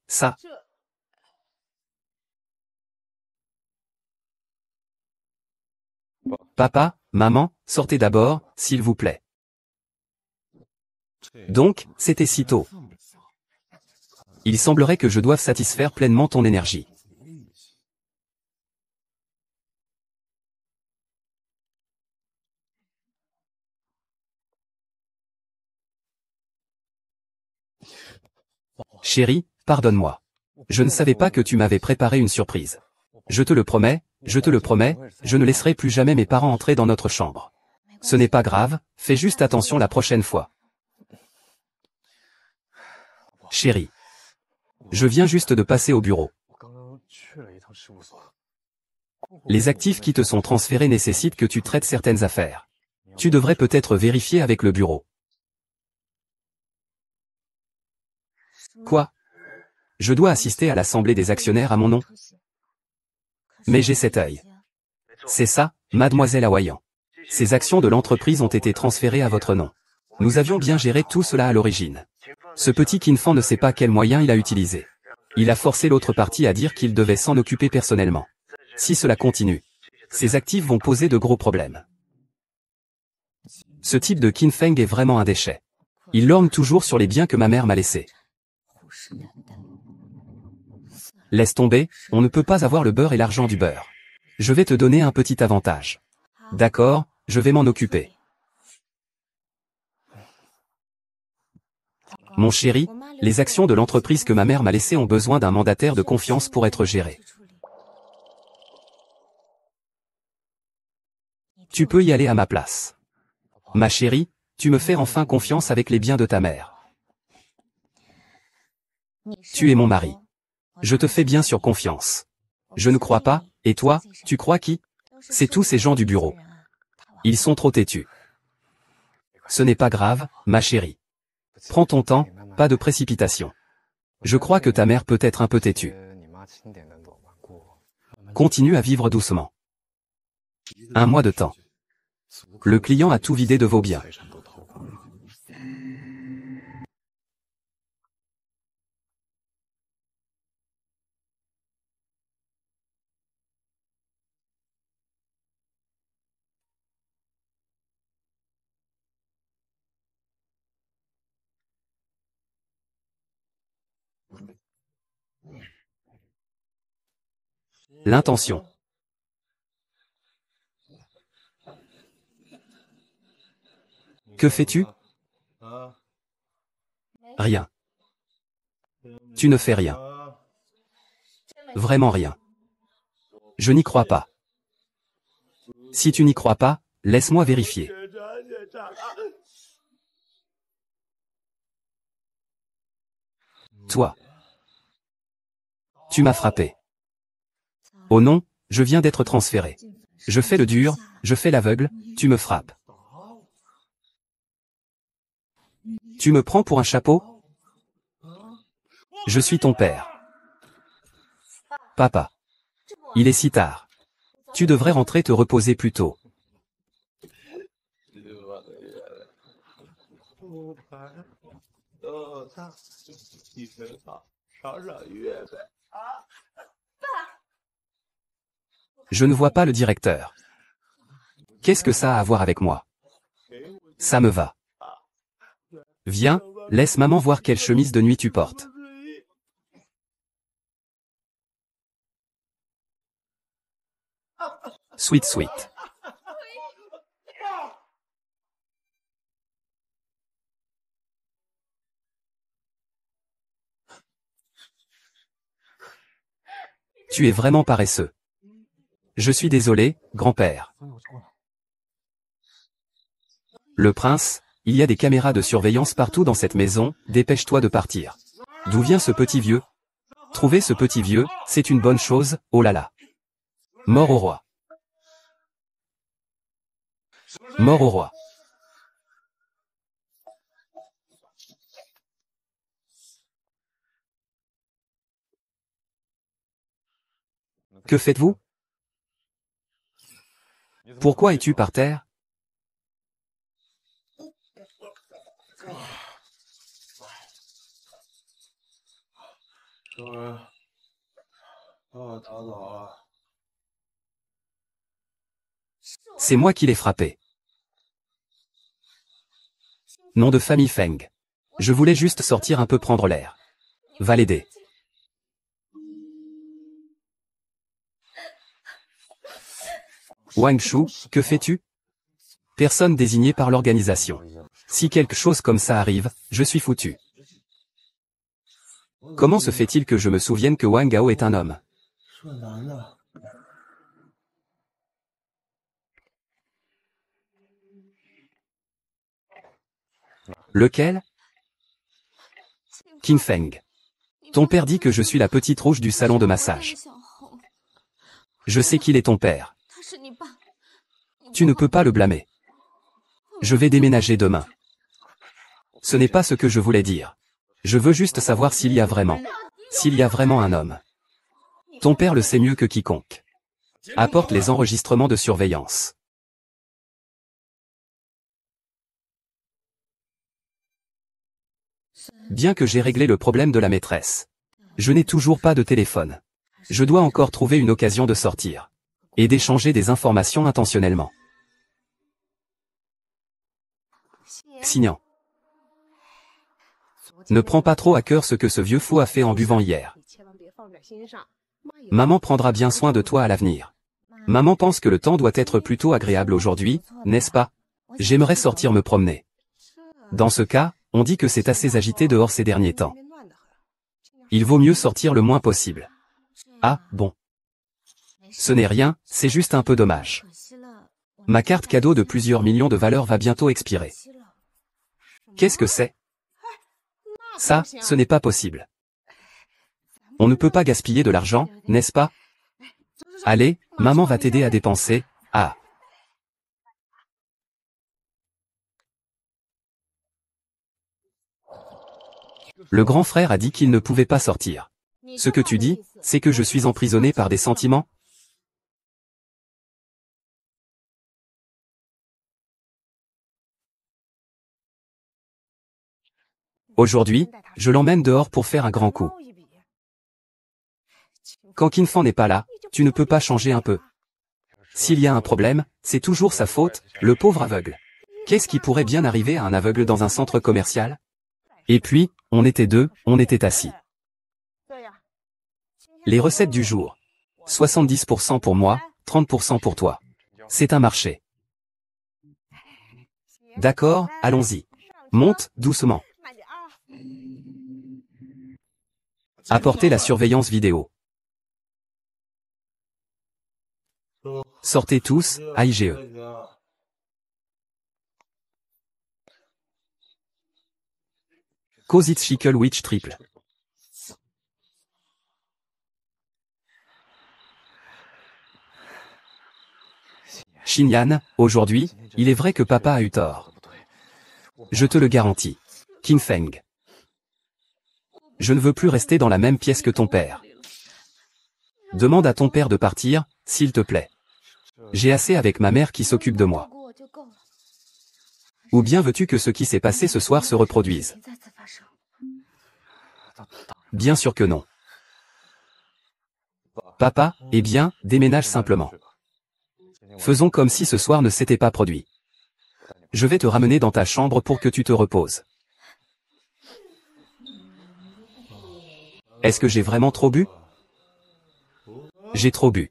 Ça. Papa, maman, sortez d'abord, s'il vous plaît. Donc, c'était si tôt. Il semblerait que je doive satisfaire pleinement ton énergie. Chérie, pardonne-moi. Je ne savais pas que tu m'avais préparé une surprise. Je te le promets, je ne laisserai plus jamais mes parents entrer dans notre chambre. Ce n'est pas grave, fais juste attention la prochaine fois. Chérie. Je viens juste de passer au bureau. Les actifs qui te sont transférés nécessitent que tu traites certaines affaires. Tu devrais peut-être vérifier avec le bureau. Quoi? Je dois assister à l'assemblée des actionnaires à mon nom? Mais j'ai cet œil. C'est ça, mademoiselle Hawayan. Ces actions de l'entreprise ont été transférées à votre nom. Nous avions bien géré tout cela à l'origine. Ce petit Kinfan ne sait pas quel moyen il a utilisé. Il a forcé l'autre partie à dire qu'il devait s'en occuper personnellement. Si cela continue, ces actifs vont poser de gros problèmes. Ce type de Kinfeng est vraiment un déchet. Il lorgne toujours sur les biens que ma mère m'a laissés. Laisse tomber, on ne peut pas avoir le beurre et l'argent du beurre. Je vais te donner un petit avantage. D'accord, je vais m'en occuper. Mon chéri, les actions de l'entreprise que ma mère m'a laissées ont besoin d'un mandataire de confiance pour être gérées. Tu peux y aller à ma place. Ma chérie, tu me fais enfin confiance avec les biens de ta mère. Tu es mon mari. Je te fais bien sûr confiance. Je ne crois pas, et toi, tu crois qui? C'est tous ces gens du bureau. Ils sont trop têtus. Ce n'est pas grave, ma chérie. Prends ton temps, pas de précipitation. Je crois que ta mère peut être un peu têtue. Continue à vivre doucement. 1 mois de temps. Le client a tout vidé de vos biens. L'intention. Que fais-tu? Rien. Tu ne fais rien. Vraiment rien. Je n'y crois pas. Si tu n'y crois pas, laisse-moi vérifier. Toi. Tu m'as frappé. Oh non, je viens d'être transféré. Je fais le dur, je fais l'aveugle, tu me frappes. Tu me prends pour un chapeau? Je suis ton père. Papa. Il est si tard. Tu devrais rentrer te reposer plus tôt. Je ne vois pas le directeur. Qu'est-ce que ça a à voir avec moi? Ça me va. Viens, laisse maman voir quelle chemise de nuit tu portes. Sweet sweet. Tu es vraiment paresseux. Je suis désolé, grand-père. Le prince, il y a des caméras de surveillance partout dans cette maison, dépêche-toi de partir. D'où vient ce petit vieux? Trouver ce petit vieux, c'est une bonne chose, oh là là. Mort au roi. Mort au roi. Que faites-vous? Pourquoi es-tu par terre? C'est moi qui l'ai frappé. Nom de famille Feng. Je voulais juste sortir un peu prendre l'air. Va l'aider. Wang Shu, que fais-tu? Personne désigné par l'organisation. Si quelque chose comme ça arrive, je suis foutu. Comment se fait-il que je me souvienne que Wang Gao est un homme? Lequel? Qin Feng. Ton père dit que je suis la petite rouge du salon de massage. Je sais qu'il est ton père. Tu ne peux pas le blâmer. Je vais déménager demain. Ce n'est pas ce que je voulais dire. Je veux juste savoir s'il y a vraiment un homme. Ton père le sait mieux que quiconque. Apporte les enregistrements de surveillance. Bien que j'ai réglé le problème de la maîtresse. Je n'ai toujours pas de téléphone. Je dois encore trouver une occasion de sortir. Et d'échanger des informations intentionnellement. Signant. Ne prends pas trop à cœur ce que ce vieux fou a fait en buvant hier. Maman prendra bien soin de toi à l'avenir. Maman pense que le temps doit être plutôt agréable aujourd'hui, n'est-ce pas? J'aimerais sortir me promener. Dans ce cas, on dit que c'est assez agité dehors ces derniers temps. Il vaut mieux sortir le moins possible. Ah, bon. Ce n'est rien, c'est juste un peu dommage. Ma carte cadeau de plusieurs millions de valeurs va bientôt expirer. Qu'est-ce que c'est? Ça, ce n'est pas possible. On ne peut pas gaspiller de l'argent, n'est-ce pas? Allez, maman va t'aider à dépenser. Ah. Le grand frère a dit qu'il ne pouvait pas sortir. Ce que tu dis, c'est que je suis emprisonné par des sentiments? Aujourd'hui, je l'emmène dehors pour faire un grand coup. Quand Qin n'est pas là, tu ne peux pas changer un peu. S'il y a un problème, c'est toujours sa faute, le pauvre aveugle. Qu'est-ce qui pourrait bien arriver à un aveugle dans un centre commercial? Et puis, on était deux, on était assis. Les recettes du jour. 70% pour moi, 30% pour toi. C'est un marché. D'accord, allons-y. Monte, doucement. Apportez la surveillance vidéo. Sortez tous, AIGE. Kozitschickel Witch triple. Xinyan, aujourd'hui, il est vrai que papa a eu tort. Je te le garantis. Qin Feng. Je ne veux plus rester dans la même pièce que ton père. Demande à ton père de partir, s'il te plaît. J'ai assez avec ma mère qui s'occupe de moi. Ou bien veux-tu que ce qui s'est passé ce soir se reproduise? Bien sûr que non. Papa, eh bien, déménage simplement. Faisons comme si ce soir ne s'était pas produit. Je vais te ramener dans ta chambre pour que tu te reposes. Est-ce que j'ai vraiment trop bu? J'ai trop bu.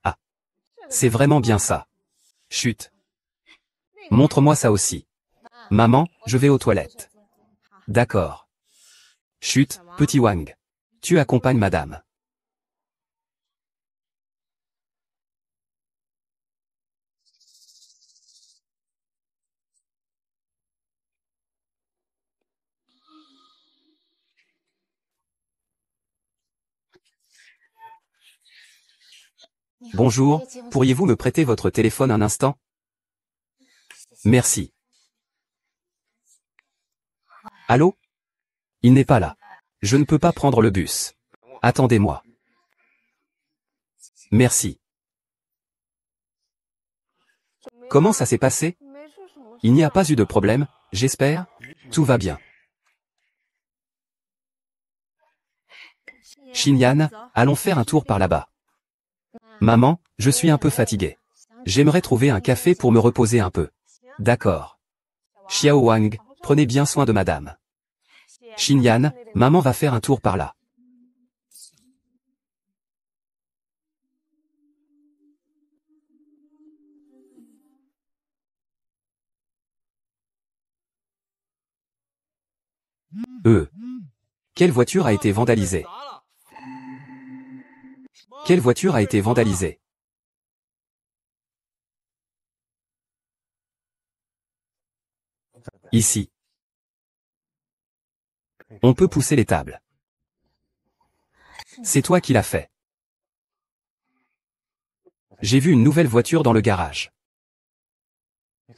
Ah. C'est vraiment bien ça. Chut. Montre-moi ça aussi. Maman, je vais aux toilettes. D'accord. Chut, petit Wang. Tu accompagnes madame. Bonjour, pourriez-vous me prêter votre téléphone un instant? Merci. Allô? Il n'est pas là. Je ne peux pas prendre le bus. Attendez-moi. Merci. Comment ça s'est passé? Il n'y a pas eu de problème, j'espère? Tout va bien. Xinyan, allons faire un tour par là-bas. Maman, je suis un peu fatigué. J'aimerais trouver un café pour me reposer un peu. D'accord. Xiao Wang, prenez bien soin de madame. Xinyan, maman va faire un tour par là. Quelle voiture a été vandalisée? Quelle voiture a été vandalisée? Ici. On peut pousser les tables. C'est toi qui l'as fait. J'ai vu une nouvelle voiture dans le garage.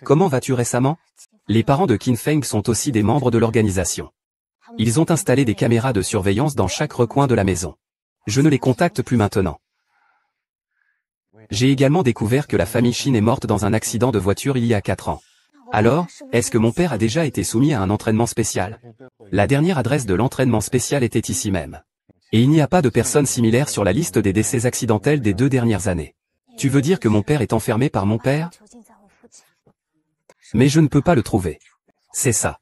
Comment vas-tu récemment? Les parents de Qin Feng sont aussi des membres de l'organisation. Ils ont installé des caméras de surveillance dans chaque recoin de la maison. Je ne les contacte plus maintenant. J'ai également découvert que la famille Shin est morte dans un accident de voiture il y a 4 ans. Alors, est-ce que mon père a déjà été soumis à un entraînement spécial? La dernière adresse de l'entraînement spécial était ici même. Et il n'y a pas de personne similaire sur la liste des décès accidentels des 2 dernières années. Tu veux dire que mon père est enfermé par mon père? Mais je ne peux pas le trouver. C'est ça.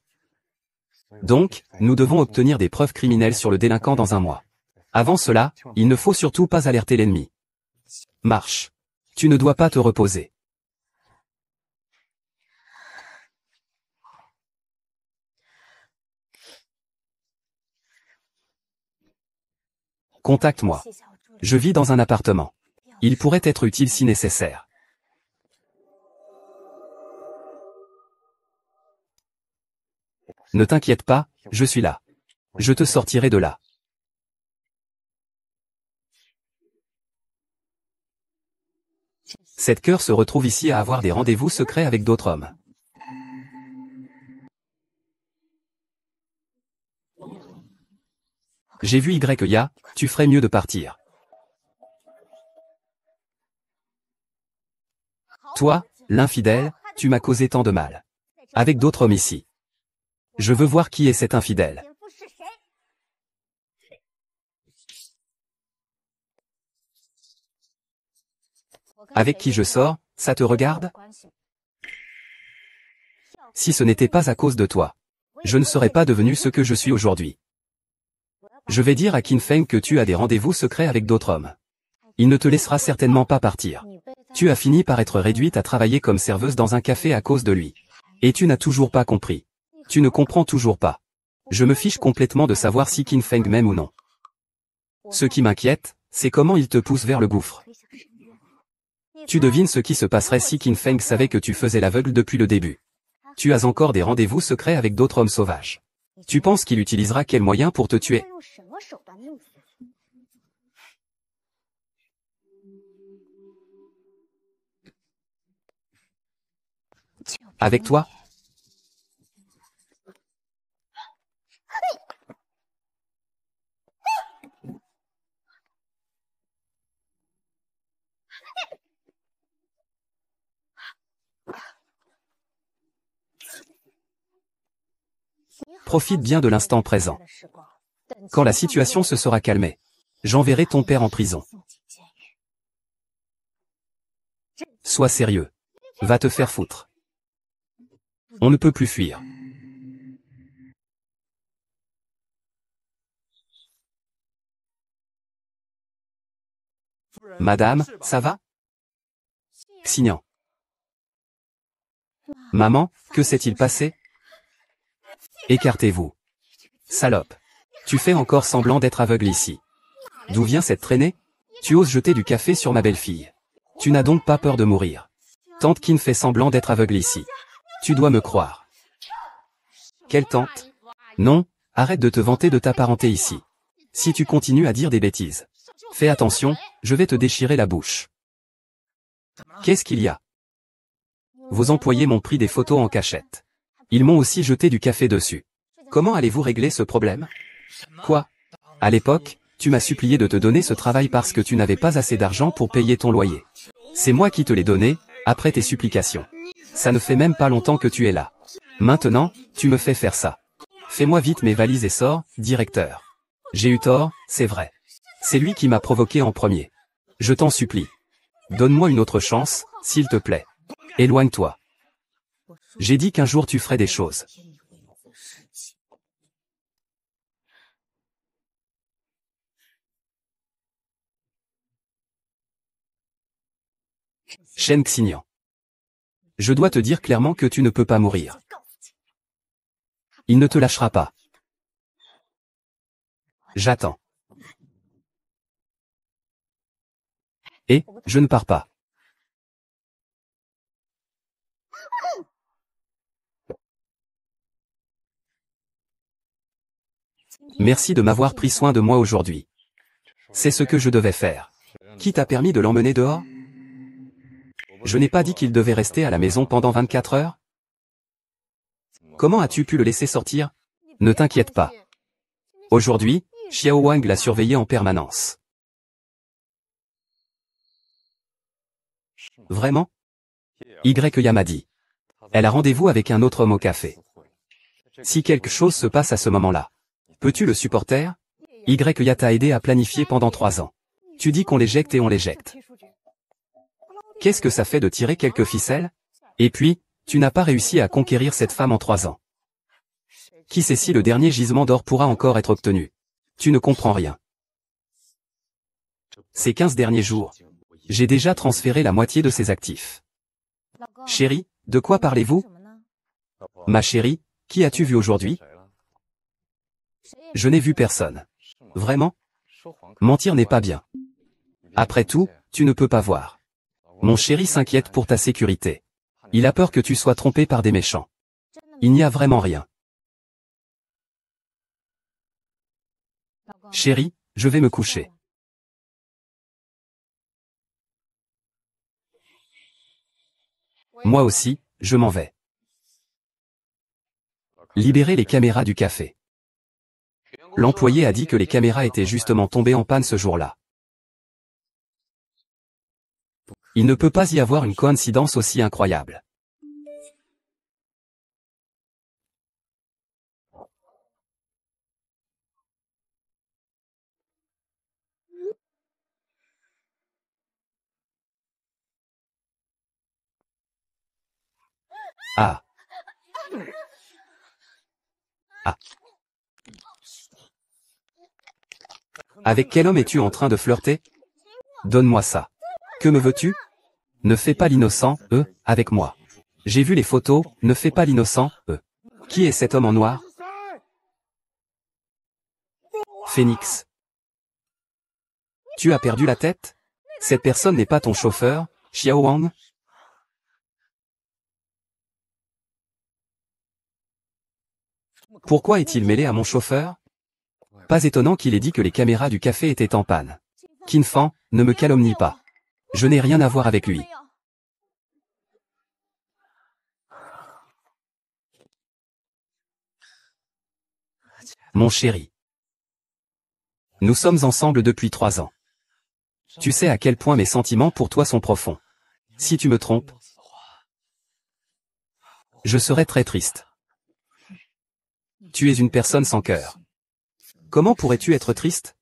Donc, nous devons obtenir des preuves criminelles sur le délinquant dans un mois. Avant cela, il ne faut surtout pas alerter l'ennemi. Marche. Tu ne dois pas te reposer. Contacte-moi. Je vis dans un appartement. Il pourrait être utile si nécessaire. Ne t'inquiète pas, je suis là. Je te sortirai de là. Cette cœur se retrouve ici à avoir des rendez-vous secrets avec d'autres hommes. J'ai vu Ya, tu ferais mieux de partir. Toi, l'infidèle, tu m'as causé tant de mal. Avec d'autres hommes ici. Je veux voir qui est cet infidèle. Avec qui je sors, ça te regarde? Si ce n'était pas à cause de toi, je ne serais pas devenu ce que je suis aujourd'hui. Je vais dire à Qin Feng que tu as des rendez-vous secrets avec d'autres hommes. Il ne te laissera certainement pas partir. Tu as fini par être réduite à travailler comme serveuse dans un café à cause de lui. Et tu n'as toujours pas compris. Tu ne comprends toujours pas. Je me fiche complètement de savoir si Qin Feng m'aime ou non. Ce qui m'inquiète, c'est comment il te pousse vers le gouffre. Tu devines ce qui se passerait si Qin Feng savait que tu faisais l'aveugle depuis le début. Tu as encore des rendez-vous secrets avec d'autres hommes sauvages. Tu penses qu'il utilisera quel moyen pour te tuer? Avec toi? Profite bien de l'instant présent. Quand la situation se sera calmée, j'enverrai ton père en prison. Sois sérieux. Va te faire foutre. On ne peut plus fuir. Madame, ça va? Xignan. Maman, que s'est-il passé? Écartez-vous. Salope. Tu fais encore semblant d'être aveugle ici. D'où vient cette traînée? Tu oses jeter du café sur ma belle-fille. Tu n'as donc pas peur de mourir. Tante Qin fait semblant d'être aveugle ici. Tu dois me croire. Quelle tante? Non, arrête de te vanter de ta parenté ici. Si tu continues à dire des bêtises. Fais attention, je vais te déchirer la bouche. Qu'est-ce qu'il y a? Vos employés m'ont pris des photos en cachette. Ils m'ont aussi jeté du café dessus. Comment allez-vous régler ce problème? Quoi? À l'époque, tu m'as supplié de te donner ce travail parce que tu n'avais pas assez d'argent pour payer ton loyer. C'est moi qui te l'ai donné, après tes supplications. Ça ne fait même pas longtemps que tu es là. Maintenant, tu me fais faire ça. Fais-moi vite mes valises et sors, directeur. J'ai eu tort, c'est vrai. C'est lui qui m'a provoqué en premier. Je t'en supplie. Donne-moi une autre chance, s'il te plaît. Éloigne-toi. J'ai dit qu'un jour tu ferais des choses. Shen Xignan. Je dois te dire clairement que tu ne peux pas mourir. Il ne te lâchera pas. J'attends. Et, je ne pars pas. Merci de m'avoir pris soin de moi aujourd'hui. C'est ce que je devais faire. Qui t'a permis de l'emmener dehors? Je n'ai pas dit qu'il devait rester à la maison pendant 24 heures? Comment as-tu pu le laisser sortir? Ne t'inquiète pas. Aujourd'hui, Xiao Wang l'a surveillé en permanence. Vraiment? Ya m'a dit. Elle a rendez-vous avec un autre homme au café. Si quelque chose se passe à ce moment-là, peux-tu le supporter? Ya t'a aidé à planifier pendant 3 ans. Tu dis qu'on l'éjecte et on l'éjecte. Qu'est-ce que ça fait de tirer quelques ficelles? Et puis, tu n'as pas réussi à conquérir cette femme en 3 ans. Qui sait si le dernier gisement d'or pourra encore être obtenu? Tu ne comprends rien. Ces 15 derniers jours, j'ai déjà transféré la moitié de ses actifs. Chérie, de quoi parlez-vous? Ma chérie, qui as-tu vu aujourd'hui? Je n'ai vu personne. Vraiment? Mentir n'est pas bien. Après tout, tu ne peux pas voir. Mon chéri s'inquiète pour ta sécurité. Il a peur que tu sois trompé par des méchants. Il n'y a vraiment rien. Chérie, je vais me coucher. Moi aussi, je m'en vais. Libérez les caméras du café. L'employé a dit que les caméras étaient justement tombées en panne ce jour-là. Il ne peut pas y avoir une coïncidence aussi incroyable. Ah. Ah. Avec quel homme es-tu en train de flirter? Donne-moi ça. Que me veux-tu? Ne fais pas l'innocent, avec moi. J'ai vu les photos, ne fais pas l'innocent, Qui est cet homme en noir? Phoenix. Tu as perdu la tête? Cette personne n'est pas ton chauffeur, Xiao Wang? Pourquoi est-il mêlé à mon chauffeur? Pas étonnant qu'il ait dit que les caméras du café étaient en panne. Qin Fan, ne me calomnie pas. Je n'ai rien à voir avec lui. Mon chéri. Nous sommes ensemble depuis 3 ans. Tu sais à quel point mes sentiments pour toi sont profonds. Si tu me trompes, je serai très triste. Tu es une personne sans cœur. Comment pourrais-tu être triste?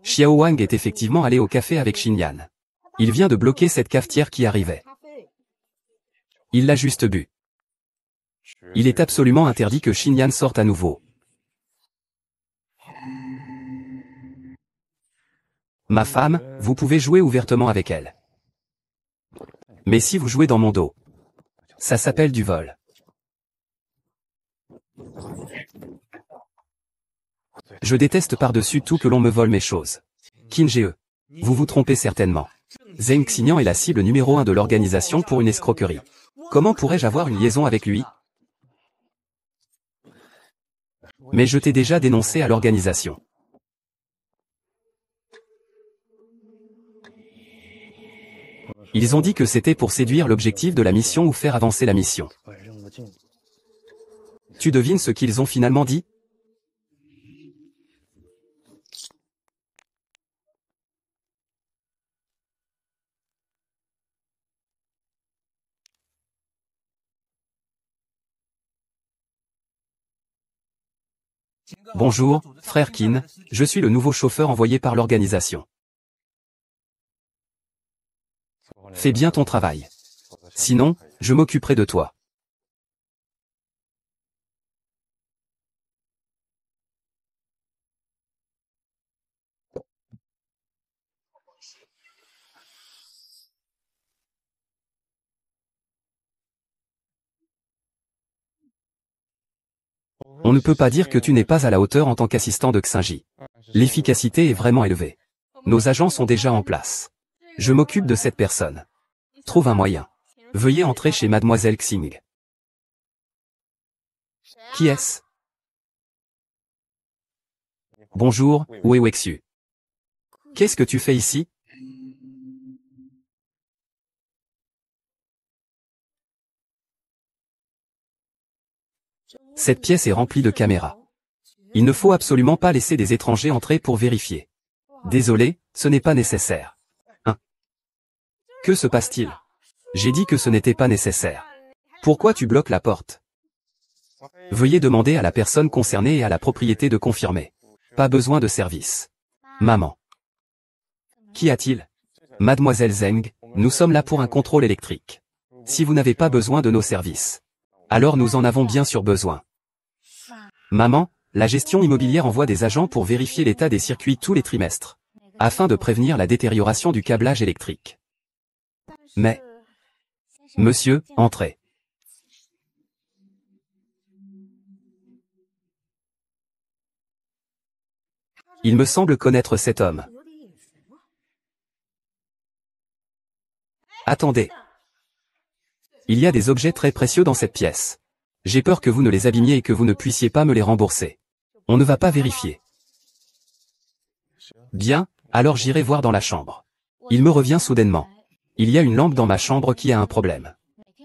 Xiao Wang est effectivement allé au café avec Xinyan. Il vient de bloquer cette cafetière qui arrivait. Il l'a juste bu. Il est absolument interdit que Xinyan sorte à nouveau. Ma femme, vous pouvez jouer ouvertement avec elle. Mais si vous jouez dans mon dos, ça s'appelle du vol. Je déteste par-dessus tout que l'on me vole mes choses. Qin Ge, vous vous trompez certainement. Zheng Xinyan est la cible numéro 1 de l'organisation pour une escroquerie. Comment pourrais-je avoir une liaison avec lui? Mais je t'ai déjà dénoncé à l'organisation. Ils ont dit que c'était pour séduire l'objectif de la mission ou faire avancer la mission. Tu devines ce qu'ils ont finalement dit? Bonjour, frère Qin, je suis le nouveau chauffeur envoyé par l'organisation. Fais bien ton travail. Sinon, je m'occuperai de toi. On ne peut pas dire que tu n'es pas à la hauteur en tant qu'assistant de Xingji. L'efficacité est vraiment élevée. Nos agents sont déjà en place. Je m'occupe de cette personne. Trouve un moyen. Veuillez entrer chez Mademoiselle Xing. Qui est-ce? Bonjour, Wei Wexu. Qu'est-ce que tu fais ici? Cette pièce est remplie de caméras. Il ne faut absolument pas laisser des étrangers entrer pour vérifier. Désolé, ce n'est pas nécessaire. Que se passe-t-il? J'ai dit que ce n'était pas nécessaire. Pourquoi tu bloques la porte? Veuillez demander à la personne concernée et à la propriété de confirmer. Pas besoin de service. Maman. Qu'y a-t-il? Mademoiselle Zheng, nous sommes là pour un contrôle électrique. Si vous n'avez pas besoin de nos services, alors nous en avons bien sûr besoin. Maman, la gestion immobilière envoie des agents pour vérifier l'état des circuits tous les trimestres, afin de prévenir la détérioration du câblage électrique. Mais, monsieur, entrez. Il me semble connaître cet homme. Attendez. Il y a des objets très précieux dans cette pièce. J'ai peur que vous ne les abîmiez et que vous ne puissiez pas me les rembourser. On ne va pas vérifier. Bien, alors j'irai voir dans la chambre. Il me revient soudainement. Il y a une lampe dans ma chambre qui a un problème.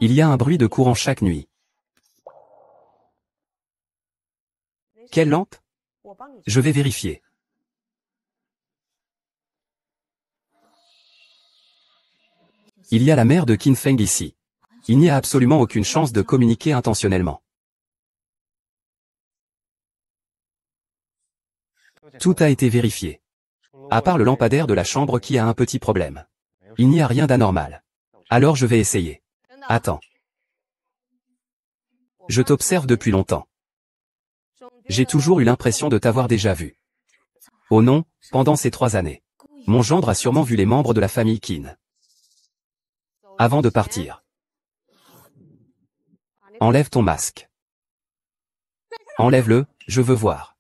Il y a un bruit de courant chaque nuit. Quelle lampe? Je vais vérifier. Il y a la mère de Qin Feng ici. Il n'y a absolument aucune chance de communiquer intentionnellement. Tout a été vérifié. À part le lampadaire de la chambre qui a un petit problème. Il n'y a rien d'anormal. Alors je vais essayer. Attends. Je t'observe depuis longtemps. J'ai toujours eu l'impression de t'avoir déjà vu. Oh non, pendant ces 3 années. Mon gendre a sûrement vu les membres de la famille Qin. Avant de partir. Enlève ton masque. Enlève-le, je veux voir.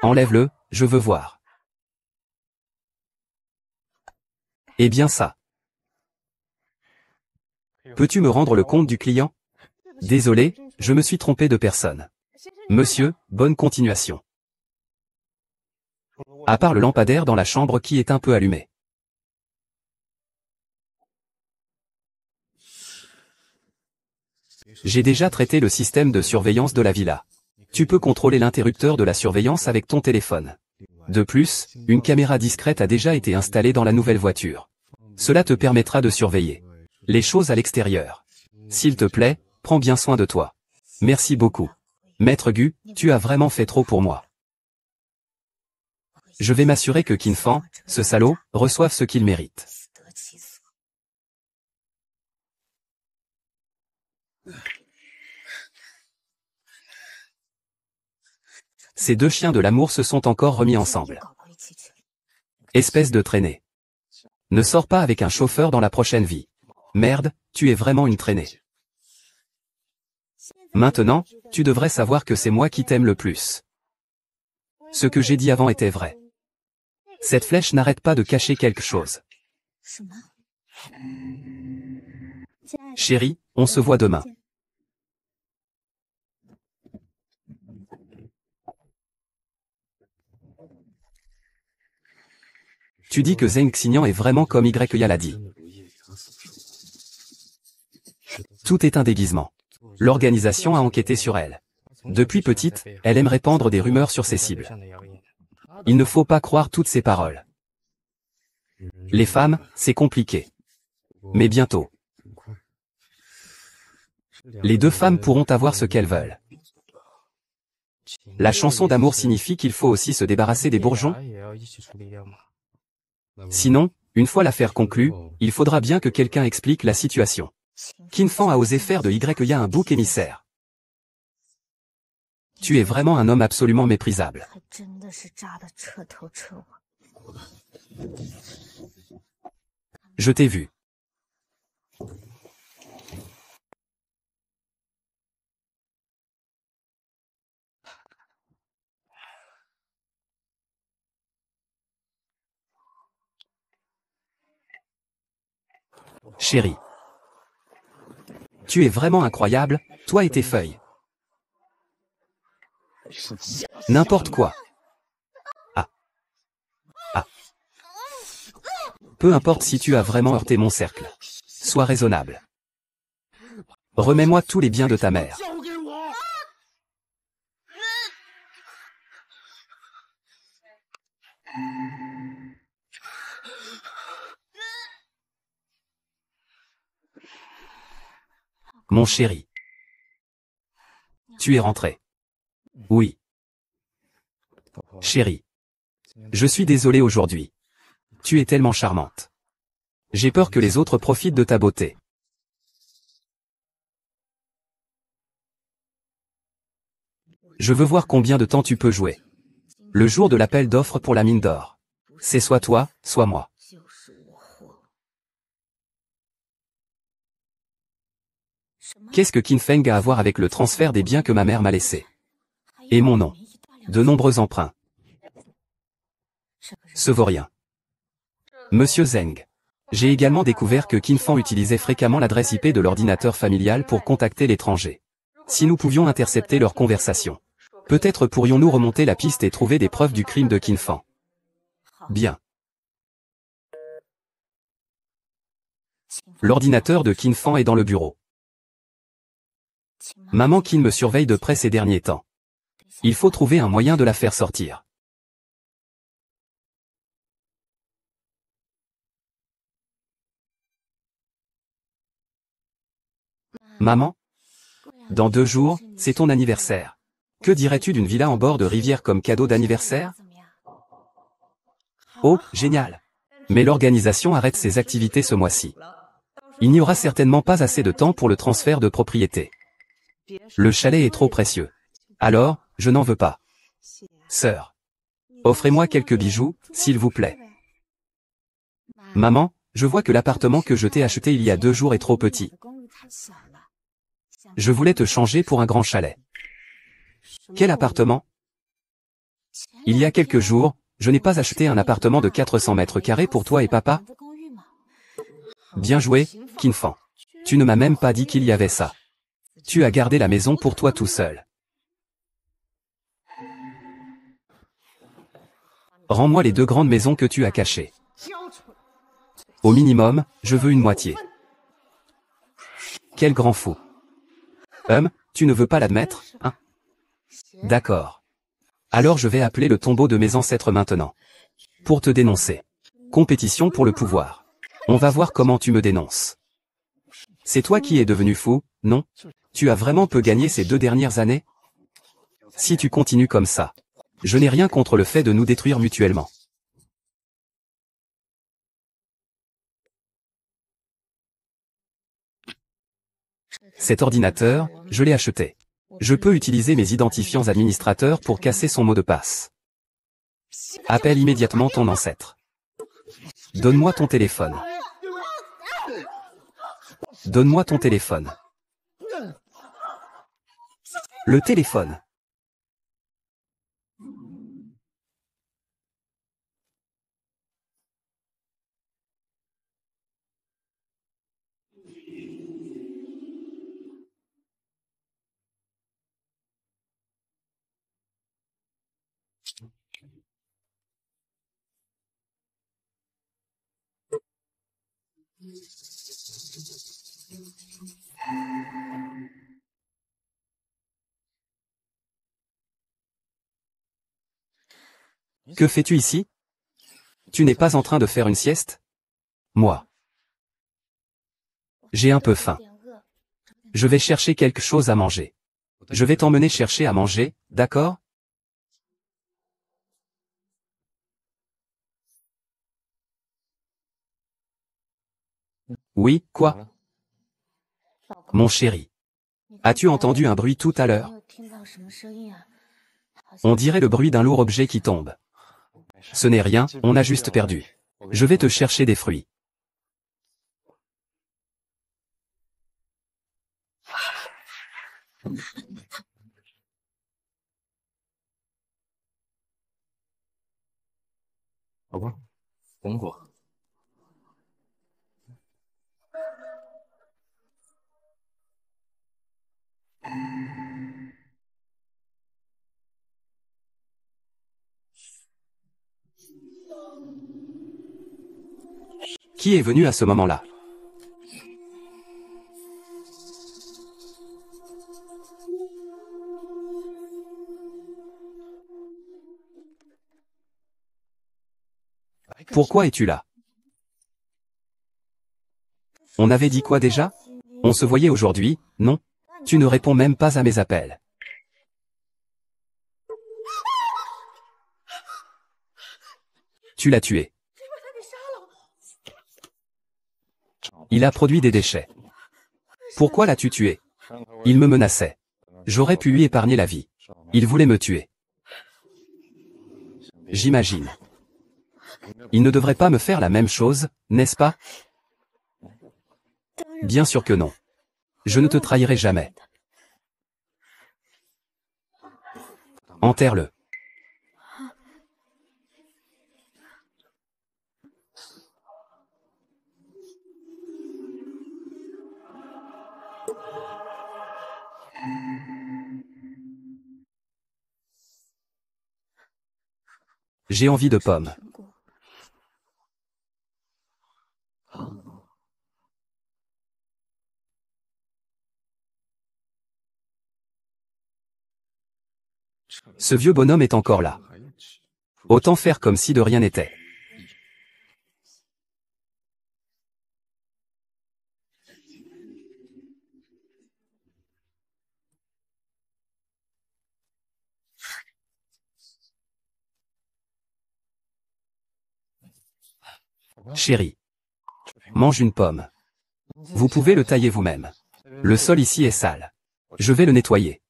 Enlève-le, je veux voir. Eh bien ça. Peux-tu me rendre le compte du client? Désolé, je me suis trompé de personne. Monsieur, bonne continuation. À part le lampadaire dans la chambre qui est un peu allumé. J'ai déjà traité le système de surveillance de la villa. Tu peux contrôler l'interrupteur de la surveillance avec ton téléphone. De plus, une caméra discrète a déjà été installée dans la nouvelle voiture. Cela te permettra de surveiller les choses à l'extérieur. S'il te plaît, prends bien soin de toi. Merci beaucoup. Maître Gu, tu as vraiment fait trop pour moi. Je vais m'assurer que Qin Feng, ce salaud, reçoive ce qu'il mérite. Ces 2 chiens de l'amour se sont encore remis ensemble. Espèce de traînée. Ne sors pas avec un chauffeur dans la prochaine vie. Merde, tu es vraiment une traînée. Maintenant, tu devrais savoir que c'est moi qui t'aime le plus. Ce que j'ai dit avant était vrai. Cette flèche n'arrête pas de cacher quelque chose. Chérie, on se voit demain. Tu dis que Zheng Xinyan est vraiment comme Ya l'a dit. Tout est un déguisement. L'organisation a enquêté sur elle. Depuis petite, elle aime répandre des rumeurs sur ses cibles. Il ne faut pas croire toutes ses paroles. Les femmes, c'est compliqué. Mais bientôt. Les 2 femmes pourront avoir ce qu'elles veulent. La chanson d'amour signifie qu'il faut aussi se débarrasser des bourgeons. Sinon, une fois l'affaire conclue, il faudra bien que quelqu'un explique la situation. Qin Feng a osé faire de Ya un bouc émissaire. Tu es vraiment un homme absolument méprisable. Je t'ai vu. Chérie. Tu es vraiment incroyable, toi et tes feuilles. N'importe quoi. Ah. Ah. Peu importe si tu as vraiment heurté mon cercle. Sois raisonnable. Remets-moi tous les biens de ta mère. Mon chéri. Tu es rentré. Oui. Chérie. Je suis désolé aujourd'hui. Tu es tellement charmante. J'ai peur que les autres profitent de ta beauté. Je veux voir combien de temps tu peux jouer. Le jour de l'appel d'offres pour la mine d'or. C'est soit toi, soit moi. Qu'est-ce que Qin Feng a à voir avec le transfert des biens que ma mère m'a laissés? Et mon nom. De nombreux emprunts. Ce vaut rien. Monsieur Zheng. J'ai également découvert que Qin Feng utilisait fréquemment l'adresse IP de l'ordinateur familial pour contacter l'étranger. Si nous pouvions intercepter leur conversation. Peut-être pourrions-nous remonter la piste et trouver des preuves du crime de Qin Feng. Bien. L'ordinateur de Qin Feng est dans le bureau. Maman Qin me surveille de près ces derniers temps. Il faut trouver un moyen de la faire sortir. Maman? Dans 2 jours, c'est ton anniversaire. Que dirais-tu d'une villa en bord de rivière comme cadeau d'anniversaire? Oh, génial! Mais l'organisation arrête ses activités ce mois-ci. Il n'y aura certainement pas assez de temps pour le transfert de propriété. Le chalet est trop précieux. Alors, je n'en veux pas. Sœur, offrez-moi quelques bijoux, s'il vous plaît. Maman, je vois que l'appartement que je t'ai acheté il y a 2 jours est trop petit. Je voulais te changer pour un grand chalet. Quel appartement? Il y a quelques jours, je n'ai pas acheté un appartement de 400 mètres carrés pour toi et papa? Bien joué, Kinfan. Tu ne m'as même pas dit qu'il y avait ça. Tu as gardé la maison pour toi tout seul. Rends-moi les 2 grandes maisons que tu as cachées. Au minimum, je veux une moitié. Quel grand fou. Tu ne veux pas l'admettre, hein? D'accord. Alors je vais appeler le tombeau de mes ancêtres maintenant. Pour te dénoncer. Compétition pour le pouvoir. On va voir comment tu me dénonces. C'est toi qui es devenu fou, non? Tu as vraiment peu gagné ces 2 dernières années? Si tu continues comme ça. Je n'ai rien contre le fait de nous détruire mutuellement. Cet ordinateur, je l'ai acheté. Je peux utiliser mes identifiants administrateurs pour casser son mot de passe. Appelle immédiatement ton ancêtre. Donne-moi ton téléphone. Donne-moi ton téléphone. Le téléphone. Que fais-tu ici? Tu n'es pas en train de faire une sieste? Moi. J'ai un peu faim. Je vais chercher quelque chose à manger. Je vais t'emmener chercher à manger, d'accord? Oui, quoi? Mon chéri. As-tu entendu un bruit tout à l'heure? On dirait le bruit d'un lourd objet qui tombe. Ce n'est rien, on a juste perdu. Je vais te chercher des fruits. Qui est venu à ce moment-là? Pourquoi es-tu là? On avait dit quoi déjà? On se voyait aujourd'hui, non? Tu ne réponds même pas à mes appels. Tu l'as tué. Il a produit des déchets. Pourquoi l'as-tu tué? Il me menaçait. J'aurais pu lui épargner la vie. Il voulait me tuer. J'imagine. Il ne devrait pas me faire la même chose, n'est-ce pas? Bien sûr que non. Je ne te trahirai jamais. Enterre-le. J'ai envie de pommes. Ce vieux bonhomme est encore là. Autant faire comme si de rien n'était. Chérie. Mange une pomme. Vous pouvez le tailler vous-même. Le sol ici est sale. Je vais le nettoyer.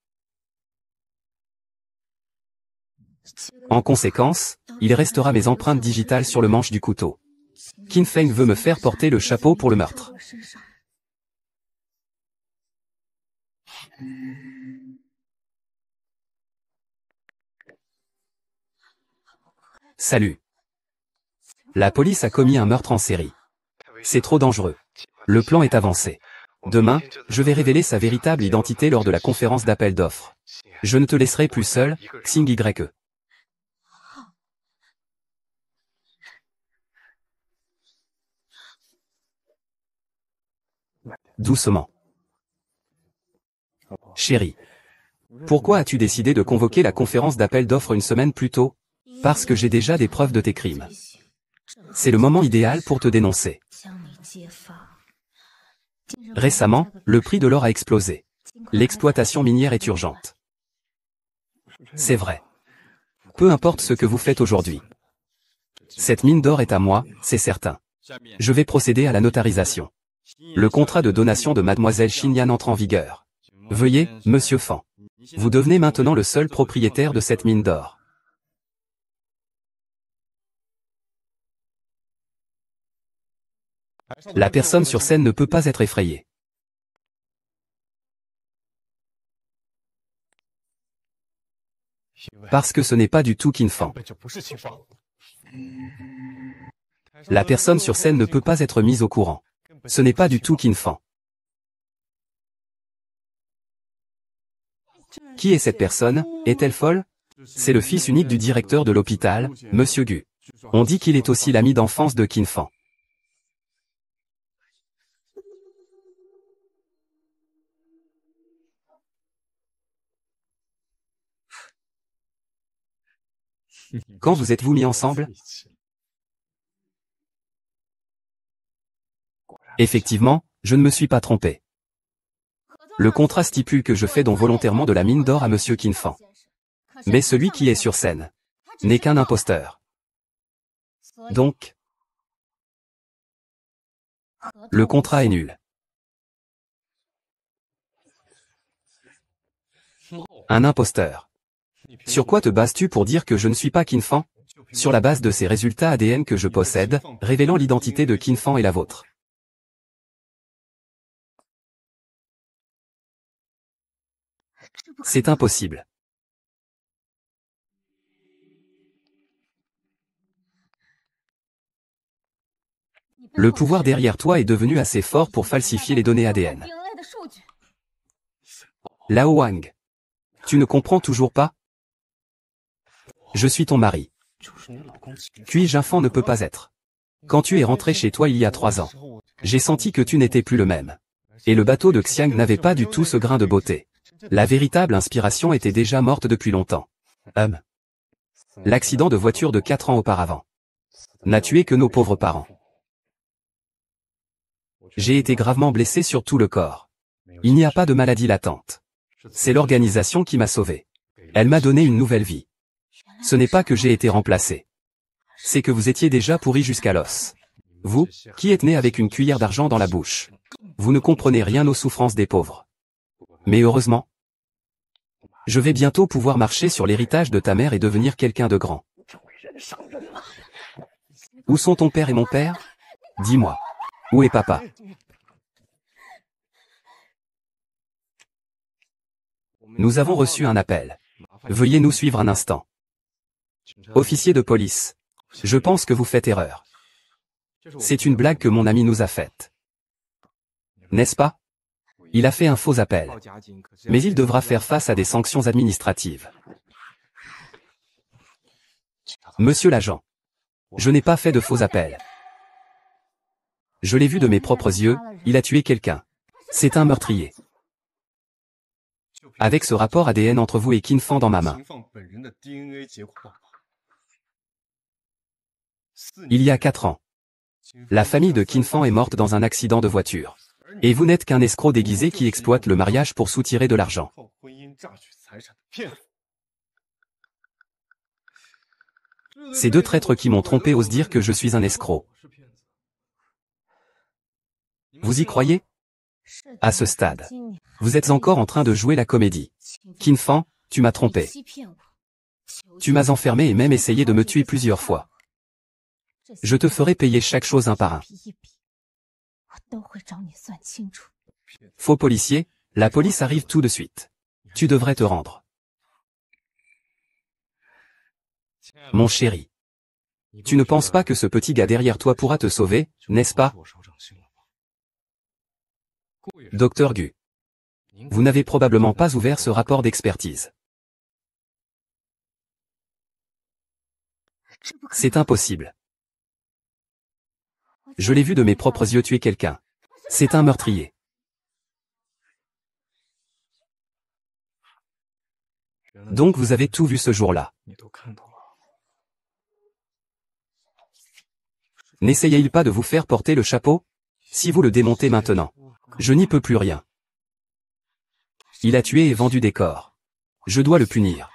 En conséquence, il restera mes empreintes digitales sur le manche du couteau. Qin Feng veut me faire porter le chapeau pour le meurtre. Salut. La police a commis un meurtre en série. C'est trop dangereux. Le plan est avancé. Demain, je vais révéler sa véritable identité lors de la conférence d'appel d'offres. Je ne te laisserai plus seul, Xing Ye. Doucement. Chérie. Pourquoi as-tu décidé de convoquer la conférence d'appel d'offres une semaine plus tôt? Parce que j'ai déjà des preuves de tes crimes. C'est le moment idéal pour te dénoncer. Récemment, le prix de l'or a explosé. L'exploitation minière est urgente. C'est vrai. Peu importe ce que vous faites aujourd'hui. Cette mine d'or est à moi, c'est certain. Je vais procéder à la notarisation. Le contrat de donation de mademoiselle Xinyan entre en vigueur. Veuillez, monsieur Fan. Vous devenez maintenant le seul propriétaire de cette mine d'or. La personne sur scène ne peut pas être effrayée. Parce que ce n'est pas du tout Qin Fan. La personne sur scène ne peut pas être mise au courant. Ce n'est pas du tout Qin Fan. Qui est cette personne? Est-elle folle? C'est le fils unique du directeur de l'hôpital, Monsieur Gu. On dit qu'il est aussi l'ami d'enfance de Qin Fan. Quand vous êtes-vous mis ensemble? Effectivement, je ne me suis pas trompé. Le contrat stipule que je fais don volontairement de la mine d'or à Monsieur Qin Fan. Mais celui qui est sur scène n'est qu'un imposteur. Donc, le contrat est nul. Un imposteur. Sur quoi te bases-tu pour dire que je ne suis pas Qin Fan? Sur la base de ces résultats ADN que je possède, révélant l'identité de Qin Fan et la vôtre. C'est impossible. Le pouvoir derrière toi est devenu assez fort pour falsifier les données ADN. Lao Wang. Tu ne comprends toujours pas? Je suis ton mari. Puis-je un fan ne peut pas être. Quand tu es rentré chez toi il y a 3 ans, j'ai senti que tu n'étais plus le même. Et le bateau de Xiang n'avait pas du tout ce grain de beauté. La véritable inspiration était déjà morte depuis longtemps. L'accident de voiture de 4 ans auparavant n'a tué que nos pauvres parents. J'ai été gravement blessé sur tout le corps. Il n'y a pas de maladie latente. C'est l'organisation qui m'a sauvé. Elle m'a donné une nouvelle vie. Ce n'est pas que j'ai été remplacé. C'est que vous étiez déjà pourri jusqu'à l'os. Vous, qui êtes né avec une cuillère d'argent dans la bouche. Vous ne comprenez rien aux souffrances des pauvres. Mais heureusement, je vais bientôt pouvoir marcher sur l'héritage de ta mère et devenir quelqu'un de grand. Où sont ton père et mon père? Dis-moi. Où est papa? Nous avons reçu un appel. Veuillez nous suivre un instant. Officier de police. Je pense que vous faites erreur. C'est une blague que mon ami nous a faite. N'est-ce pas? Il a fait un faux appel. Mais il devra faire face à des sanctions administratives. Monsieur l'agent. Je n'ai pas fait de faux appel. Je l'ai vu de mes propres yeux, il a tué quelqu'un. C'est un meurtrier. Avec ce rapport ADN entre vous et Qin Fang dans ma main. Il y a 4 ans. La famille de Qin Fang est morte dans un accident de voiture. Et vous n'êtes qu'un escroc déguisé qui exploite le mariage pour soutirer de l'argent. Ces 2 traîtres qui m'ont trompé osent dire que je suis un escroc. Vous y croyez? À ce stade, vous êtes encore en train de jouer la comédie. Qin Fang, tu m'as trompé. Tu m'as enfermé et même essayé de me tuer plusieurs fois. Je te ferai payer chaque chose un par un. Faux policier, la police arrive tout de suite. Tu devrais te rendre. Mon chéri. Tu ne penses pas que ce petit gars derrière toi pourra te sauver, n'est-ce pas? Docteur Gu. Vous n'avez probablement pas ouvert ce rapport d'expertise. C'est impossible. Je l'ai vu de mes propres yeux tuer quelqu'un. C'est un meurtrier. Donc vous avez tout vu ce jour-là. N'essayez-il pas de vous faire porter le chapeau? Si vous le démontez maintenant, je n'y peux plus rien. Il a tué et vendu des corps. Je dois le punir.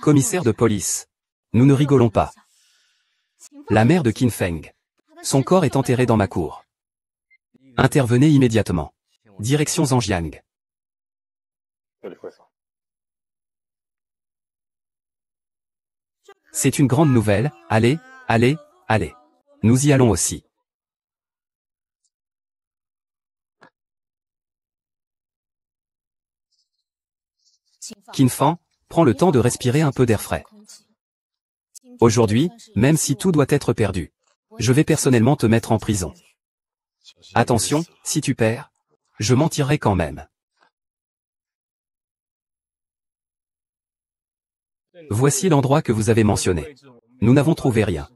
Commissaire de police. Nous ne rigolons pas. La mère de Qin Feng. Son corps est enterré dans ma cour. Intervenez immédiatement. Direction Zhangjiang. C'est une grande nouvelle, allez, allez, allez. Nous y allons aussi. Qin Fang, prends le temps de respirer un peu d'air frais. Aujourd'hui, même si tout doit être perdu, je vais personnellement te mettre en prison. Attention, si tu perds, je mentirai quand même. Voici l'endroit que vous avez mentionné. Nous n'avons trouvé rien.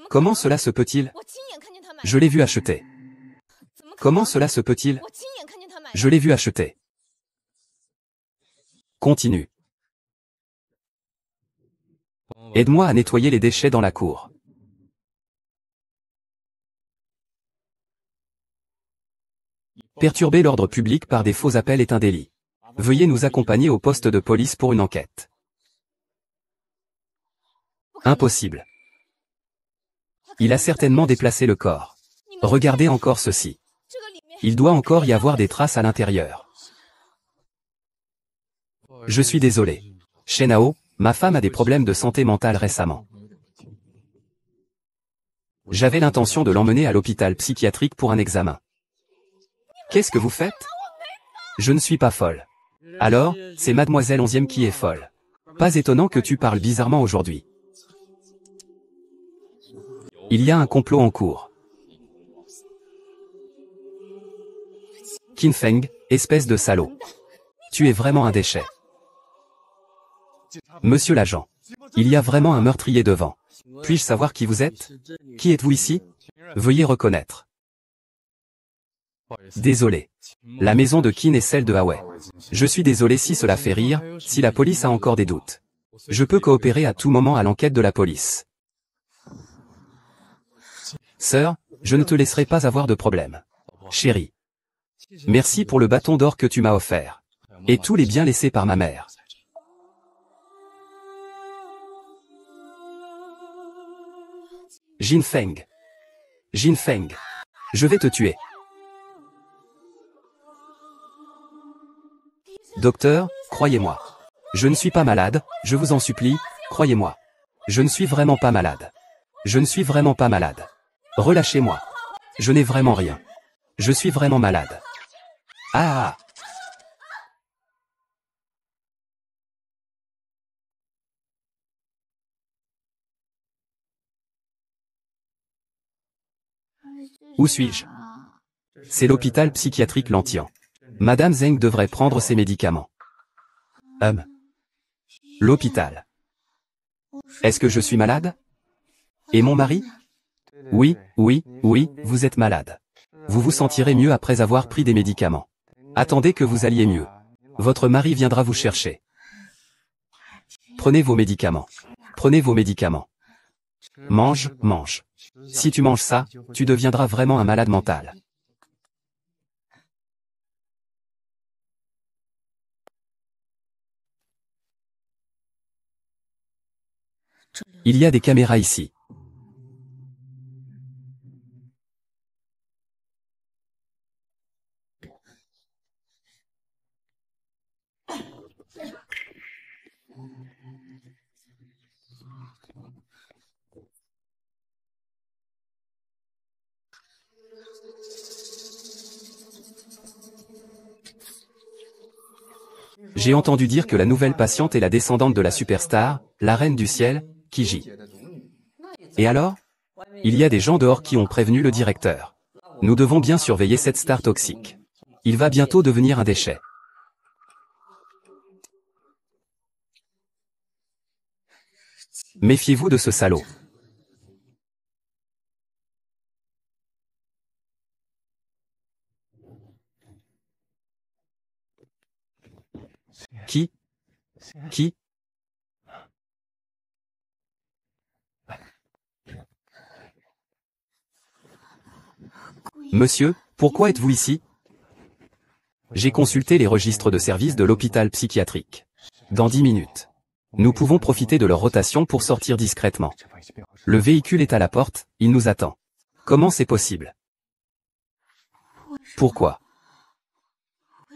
Comment cela se peut-il? Je l'ai vu acheter. Comment cela se peut-il? Je l'ai vu acheter. Continue. Aide-moi à nettoyer les déchets dans la cour. Perturber l'ordre public par des faux appels est un délit. Veuillez nous accompagner au poste de police pour une enquête. Impossible. Il a certainement déplacé le corps. Regardez encore ceci. Il doit encore y avoir des traces à l'intérieur. Je suis désolé. Shenao, ma femme a des problèmes de santé mentale récemment. J'avais l'intention de l'emmener à l'hôpital psychiatrique pour un examen. Qu'est-ce que vous faites? Je ne suis pas folle. Alors, c'est Mademoiselle 11e qui est folle. Pas étonnant que tu parles bizarrement aujourd'hui. Il y a un complot en cours. Qin Feng, espèce de salaud. Tu es vraiment un déchet. Monsieur l'agent. Il y a vraiment un meurtrier devant. Puis-je savoir qui vous êtes? Qui êtes-vous ici? Veuillez reconnaître. Désolé. La maison de Qin est celle de Hawei. Je suis désolé si cela fait rire, si la police a encore des doutes. Je peux coopérer à tout moment à l'enquête de la police. Sœur, je ne te laisserai pas avoir de problème. Chérie. Merci pour le bâton d'or que tu m'as offert. Et tous les biens laissés par ma mère. Jin Feng. Jin Feng. Je vais te tuer. Docteur, croyez-moi. Je ne suis pas malade, je vous en supplie, croyez-moi. Je ne suis vraiment pas malade. Je ne suis vraiment pas malade. Relâchez-moi. Je n'ai vraiment rien. Je suis vraiment malade. Ah! Où suis-je? C'est l'hôpital psychiatrique Lantian. Madame Zheng devrait prendre ses médicaments. L'hôpital. Est-ce que je suis malade? Et mon mari? Oui, oui, oui, vous êtes malade. Vous vous sentirez mieux après avoir pris des médicaments. Attendez que vous alliez mieux. Votre mari viendra vous chercher. Prenez vos médicaments. Prenez vos médicaments. Mange, mange. Si tu manges ça, tu deviendras vraiment un malade mental. Il y a des caméras ici. J'ai entendu dire que la nouvelle patiente est la descendante de la superstar, la reine du ciel, Kiji. Et alors? Il y a des gens dehors qui ont prévenu le directeur. Nous devons bien surveiller cette star toxique. Il va bientôt devenir un déchet. Méfiez-vous de ce salaud. Qui? Qui? Monsieur, pourquoi êtes-vous ici? J'ai consulté les registres de service de l'hôpital psychiatrique. Dans 10 minutes. Nous pouvons profiter de leur rotation pour sortir discrètement. Le véhicule est à la porte, il nous attend. Comment c'est possible? Pourquoi?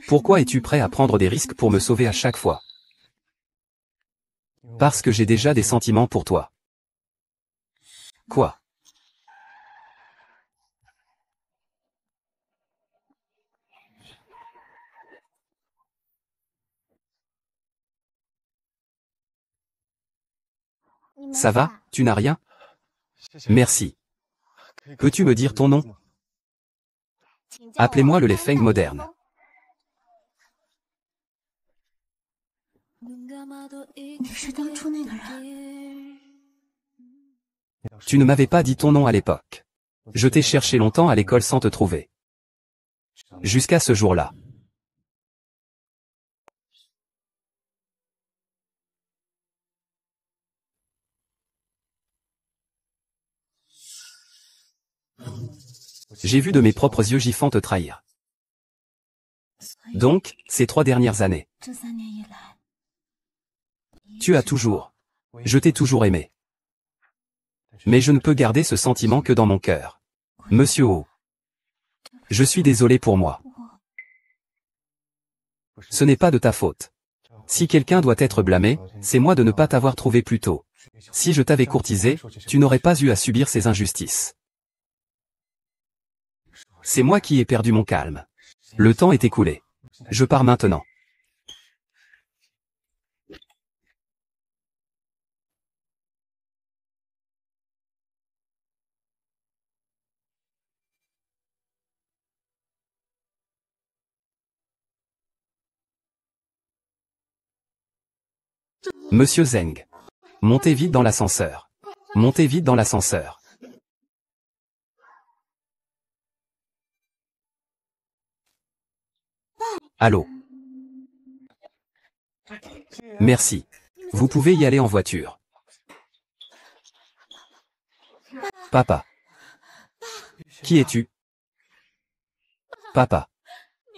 Pourquoi es-tu prêt à prendre des risques pour me sauver à chaque fois? Parce que j'ai déjà des sentiments pour toi. Quoi? Ça va, tu n'as rien? Merci. Peux-tu me dire ton nom? Appelez-moi le Lei Feng moderne. Tu ne m'avais pas dit ton nom à l'époque. Je t'ai cherché longtemps à l'école sans te trouver. Jusqu'à ce jour-là. J'ai vu de mes propres yeux Gifan te trahir. Donc, ces 3 dernières années. Tu as toujours. Je t'ai toujours aimé. Mais je ne peux garder ce sentiment que dans mon cœur. Monsieur O. Je suis désolé pour moi. Ce n'est pas de ta faute. Si quelqu'un doit être blâmé, c'est moi de ne pas t'avoir trouvé plus tôt. Si je t'avais courtisé, tu n'aurais pas eu à subir ces injustices. C'est moi qui ai perdu mon calme. Le temps est écoulé. Je pars maintenant. Monsieur Zeng. Montez vite dans l'ascenseur. Montez vite dans l'ascenseur. Allô? Merci. Vous pouvez y aller en voiture. Papa. Qui es-tu? Papa.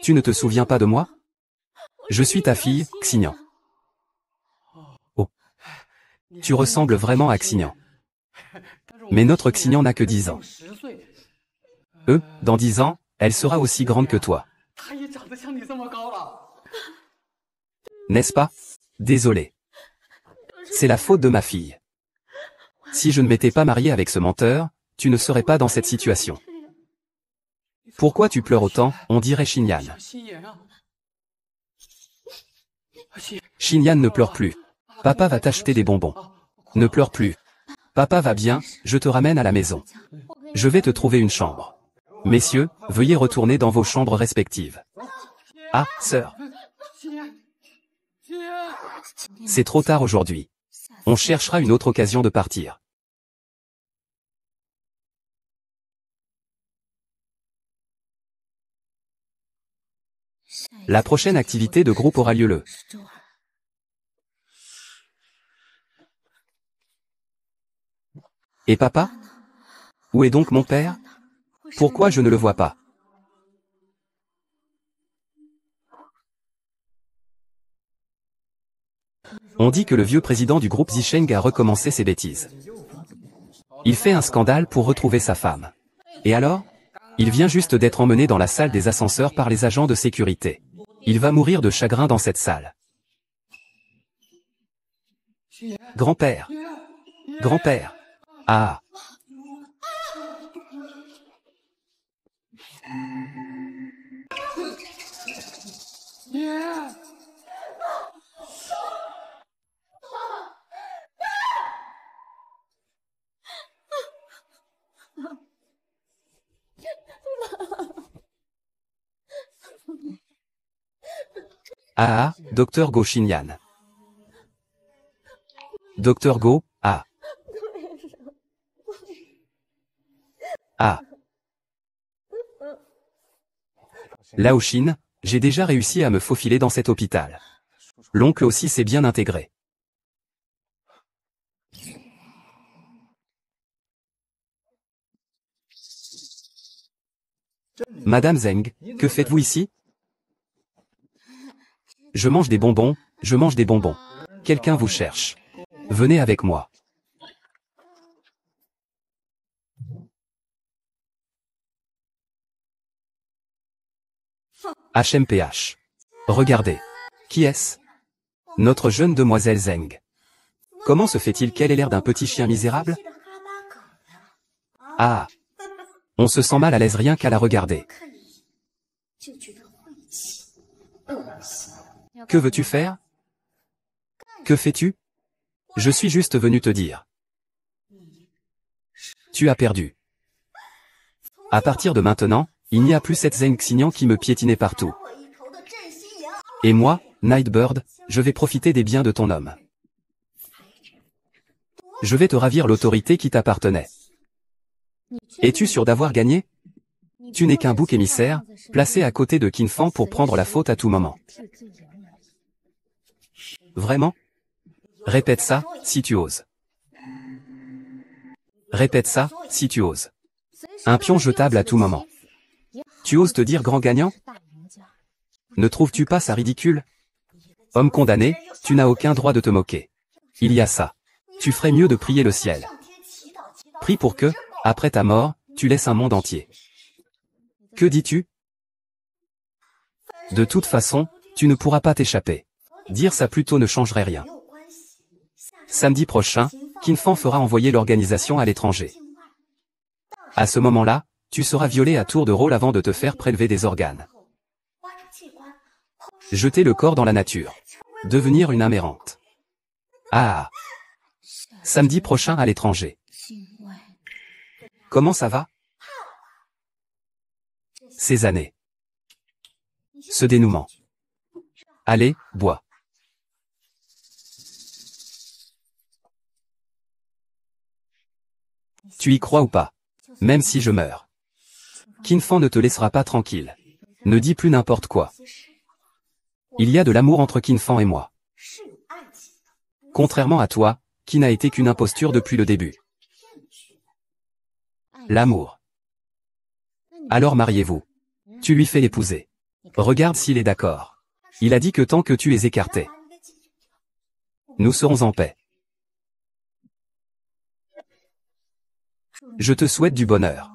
Tu ne te souviens pas de moi? Je suis ta fille, Xignan. Oh. Tu ressembles vraiment à Xignan. Mais notre Xignan n'a que 10 ans. Dans 10 ans, elle sera aussi grande que toi. N'est-ce pas? Désolé. C'est la faute de ma fille. Si je ne m'étais pas marié avec ce menteur, tu ne serais pas dans cette situation. Pourquoi tu pleures autant? On dirait Xinyan. Xinyan ne pleure plus. Papa va t'acheter des bonbons. Ne pleure plus. Papa va bien, je te ramène à la maison. Je vais te trouver une chambre. Messieurs, veuillez retourner dans vos chambres respectives. Ah, sœur. C'est trop tard aujourd'hui. On cherchera une autre occasion de partir. La prochaine activité de groupe aura lieu le. Et papa? Où est donc mon père? Pourquoi je ne le vois pas? On dit que le vieux président du groupe Zisheng a recommencé ses bêtises. Il fait un scandale pour retrouver sa femme. Et alors? Il vient juste d'être emmené dans la salle des ascenseurs par les agents de sécurité. Il va mourir de chagrin dans cette salle. Grand-père. Grand-père. Ah. Ah, Dr Go Xinyan. Dr Go, ah. Ah. Lao Shin, j'ai déjà réussi à me faufiler dans cet hôpital. L'oncle aussi s'est bien intégré. Madame Zeng, que faites-vous ici? Je mange des bonbons, je mange des bonbons. Quelqu'un vous cherche. Venez avec moi. HMPH. Regardez. Qui est-ce? Notre jeune demoiselle Zeng. Comment se fait-il qu'elle ait l'air d'un petit chien misérable? Ah. On se sent mal à l'aise rien qu'à la regarder. Que veux-tu faire? Que fais-tu? Je suis juste venu te dire. Tu as perdu. À partir de maintenant, il n'y a plus cette Zeng Xignan qui me piétinait partout. Et moi, Nightbird, je vais profiter des biens de ton homme. Je vais te ravir l'autorité qui t'appartenait. Es-tu sûr d'avoir gagné? Tu n'es qu'un bouc émissaire, placé à côté de Qin Fang pour prendre la faute à tout moment. Vraiment? Répète ça, si tu oses. Répète ça, si tu oses. Un pion jetable à tout moment. Tu oses te dire grand gagnant? Ne trouves-tu pas ça ridicule? Homme condamné, tu n'as aucun droit de te moquer. Il y a ça. Tu ferais mieux de prier le ciel. Prie pour que, après ta mort, tu laisses un monde entier. Que dis-tu? De toute façon, tu ne pourras pas t'échapper. Dire ça plutôt ne changerait rien. Samedi prochain, Qin Fang fera envoyer l'organisation à l'étranger. À ce moment-là, tu seras violé à tour de rôle avant de te faire prélever des organes. Jeter le corps dans la nature. Devenir une âme errante. Ah. Samedi prochain à l'étranger. Comment ça va? Ces années. Ce dénouement. Allez, bois. Tu y crois ou pas? Même si je meurs. Qin Fang ne te laissera pas tranquille. Ne dis plus n'importe quoi. Il y a de l'amour entre Qin Fang et moi. Contrairement à toi, qui n'a été qu'une imposture depuis le début. L'amour. Alors mariez-vous. Tu lui fais épouser. Regarde s'il est d'accord. Il a dit que tant que tu les écartais, nous serons en paix. Je te souhaite du bonheur.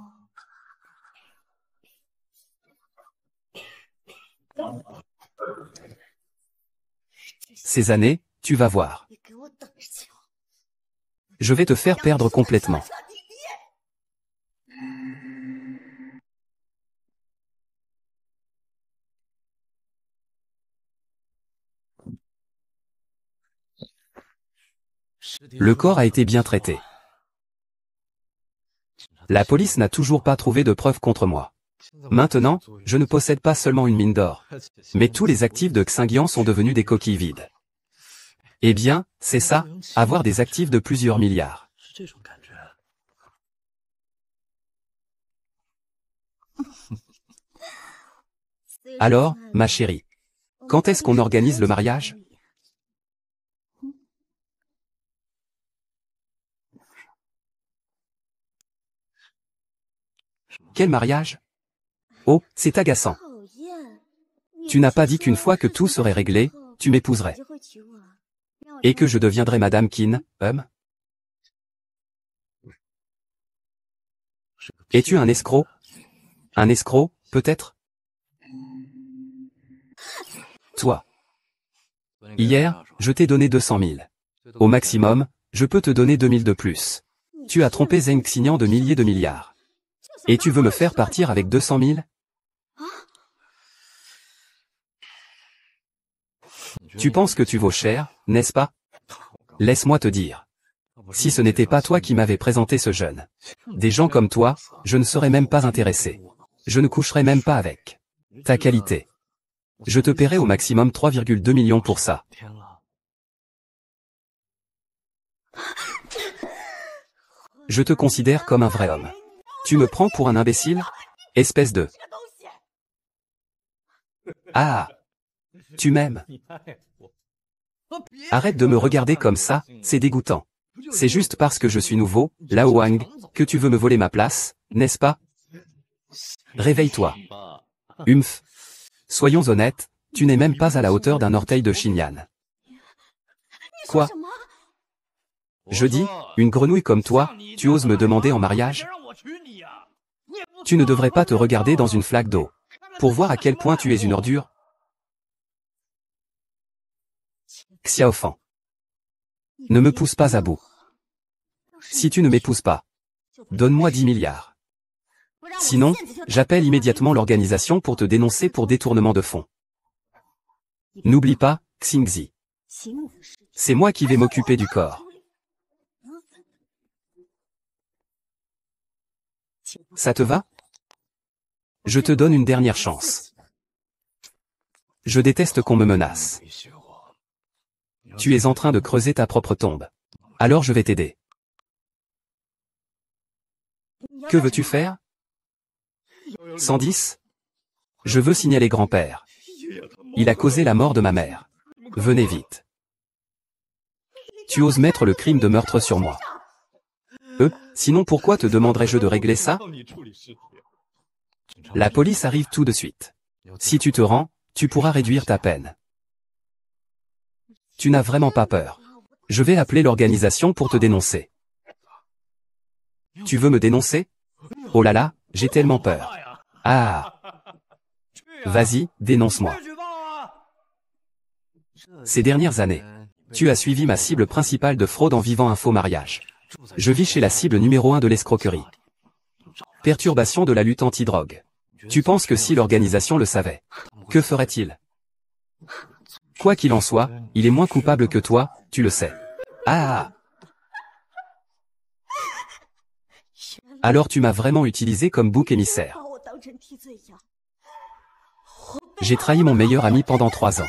Ces années, tu vas voir. Je vais te faire perdre complètement. Le corps a été bien traité. La police n'a toujours pas trouvé de preuves contre moi. Maintenant, je ne possède pas seulement une mine d'or. Mais tous les actifs de Xinjiang sont devenus des coquilles vides. Eh bien, c'est ça, avoir des actifs de plusieurs milliards. Alors, ma chérie, quand est-ce qu'on organise le mariage? Quel mariage? Oh, c'est agaçant. Tu n'as pas dit qu'une fois que tout serait réglé, tu m'épouserais. Et que je deviendrais Madame Qin, Es-tu un escroc? Un escroc, peut-être? Toi. Hier, je t'ai donné 200 000. Au maximum, je peux te donner 2000 de plus. Tu as trompé Zheng Xignan de milliers de milliards. Et tu veux me faire partir avec 200 000? Tu penses que tu vaux cher, n'est-ce pas? Laisse-moi te dire. Si ce n'était pas toi qui m'avais présenté ce jeune, des gens comme toi, je ne serais même pas intéressé. Je ne coucherais même pas avec ta qualité. Je te paierai au maximum 3,2 millions pour ça. Je te considère comme un vrai homme. Tu me prends pour un imbécile? Espèce de... Ah! Tu m'aimes? Arrête de me regarder comme ça, c'est dégoûtant. C'est juste parce que je suis nouveau, Lao Wang, que tu veux me voler ma place, n'est-ce pas? Réveille-toi. Humph. Soyons honnêtes, tu n'es même pas à la hauteur d'un orteil de Xinyan. Quoi? Je dis, une grenouille comme toi, tu oses me demander en mariage? Tu ne devrais pas te regarder dans une flaque d'eau. Pour voir à quel point tu es une ordure. Xiaofan. Ne me pousse pas à bout. Si tu ne m'épouses pas, donne-moi 10 milliards. Sinon, j'appelle immédiatement l'organisation pour te dénoncer pour détournement de fonds. N'oublie pas, Xingzi. C'est moi qui vais m'occuper du corps. Ça te va? Je te donne une dernière chance. Je déteste qu'on me menace. Tu es en train de creuser ta propre tombe. Alors je vais t'aider. Que veux-tu faire? 110? Je veux signaler grand-père. Il a causé la mort de ma mère. Venez vite. Tu oses mettre le crime de meurtre sur moi. Sinon pourquoi te demanderais-je de régler ça? La police arrive tout de suite. Si tu te rends, tu pourras réduire ta peine. Tu n'as vraiment pas peur. Je vais appeler l'organisation pour te dénoncer. Tu veux me dénoncer? Oh là là, j'ai tellement peur. Ah! Vas-y, dénonce-moi. Ces dernières années, tu as suivi ma cible principale de fraude en vivant un faux mariage. Je vis chez la cible numéro 1 de l'escroquerie. Perturbation de la lutte anti-drogue. Tu penses que si l'organisation le savait, que ferait-il? Quoi qu'il en soit, il est moins coupable que toi, tu le sais. Ah! Alors tu m'as vraiment utilisé comme bouc émissaire. J'ai trahi mon meilleur ami pendant 3 ans.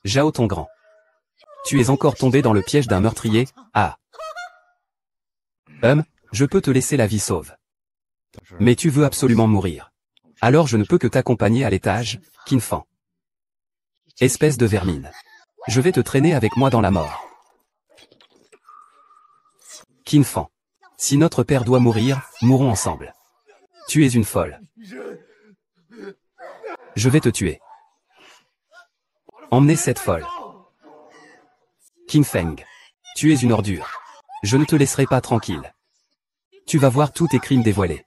Zhao Tongran. Tu es encore tombé dans le piège d'un meurtrier, ah. Je peux te laisser la vie sauve. Mais tu veux absolument mourir. Alors je ne peux que t'accompagner à l'étage, Qin Fan. Espèce de vermine. Je vais te traîner avec moi dans la mort. Qin Fan. Si notre père doit mourir, mourons ensemble. Tu es une folle. Je vais te tuer. Emmenez cette folle. Qin Feng. Tu es une ordure. Je ne te laisserai pas tranquille. Tu vas voir tous tes crimes dévoilés.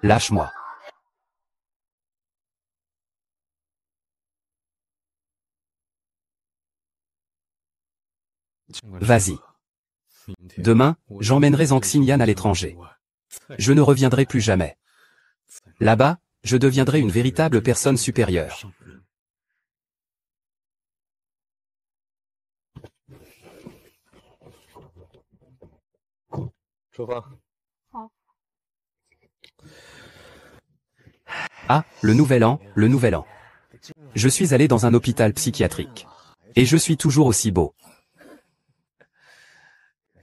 Lâche-moi. Vas-y. Demain, j'emmènerai Zhang Xingyan à l'étranger. Je ne reviendrai plus jamais. Là-bas, je deviendrai une véritable personne supérieure. Ah, le nouvel an, le nouvel an. Je suis allé dans un hôpital psychiatrique. Et je suis toujours aussi beau.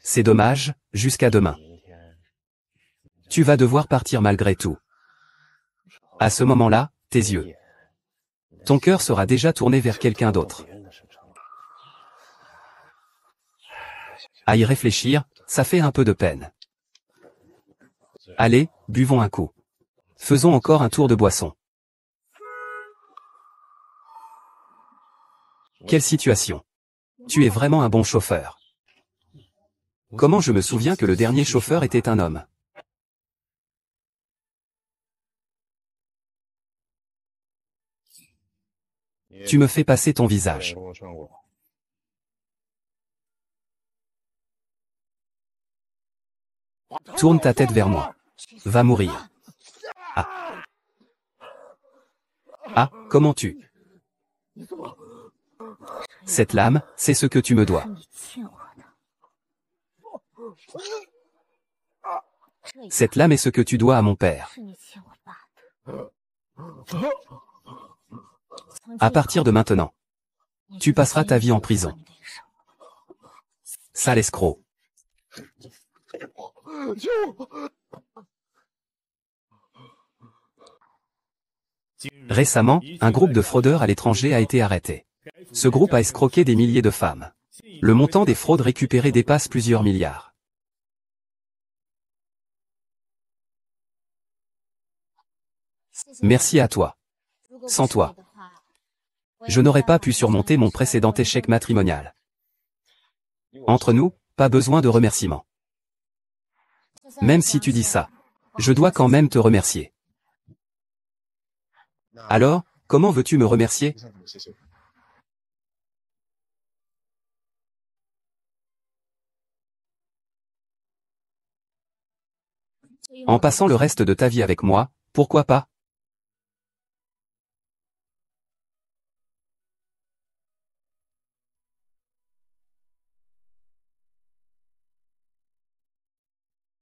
C'est dommage, jusqu'à demain. Tu vas devoir partir malgré tout. À ce moment-là, tes yeux. Ton cœur sera déjà tourné vers quelqu'un d'autre. À y réfléchir, ça fait un peu de peine. Allez, buvons un coup. Faisons encore un tour de boisson. Quelle situation. Tu es vraiment un bon chauffeur. Comment je me souviens que le dernier chauffeur était un homme. Tu me fais passer ton visage. Tourne ta tête vers moi. Va mourir. Ah. Ah, comment tu... Cette lame, c'est ce que tu me dois. Cette lame est ce que tu dois à mon père. À partir de maintenant, tu passeras ta vie en prison. Sale escroc. Récemment, un groupe de fraudeurs à l'étranger a été arrêté. Ce groupe a escroqué des milliers de femmes. Le montant des fraudes récupérées dépasse plusieurs milliards. Merci à toi. Sans toi, je n'aurais pas pu surmonter mon précédent échec matrimonial. Entre nous, pas besoin de remerciements. Même si tu dis ça, je dois quand même te remercier. Alors, comment veux-tu me remercier? En passant le reste de ta vie avec moi, pourquoi pas?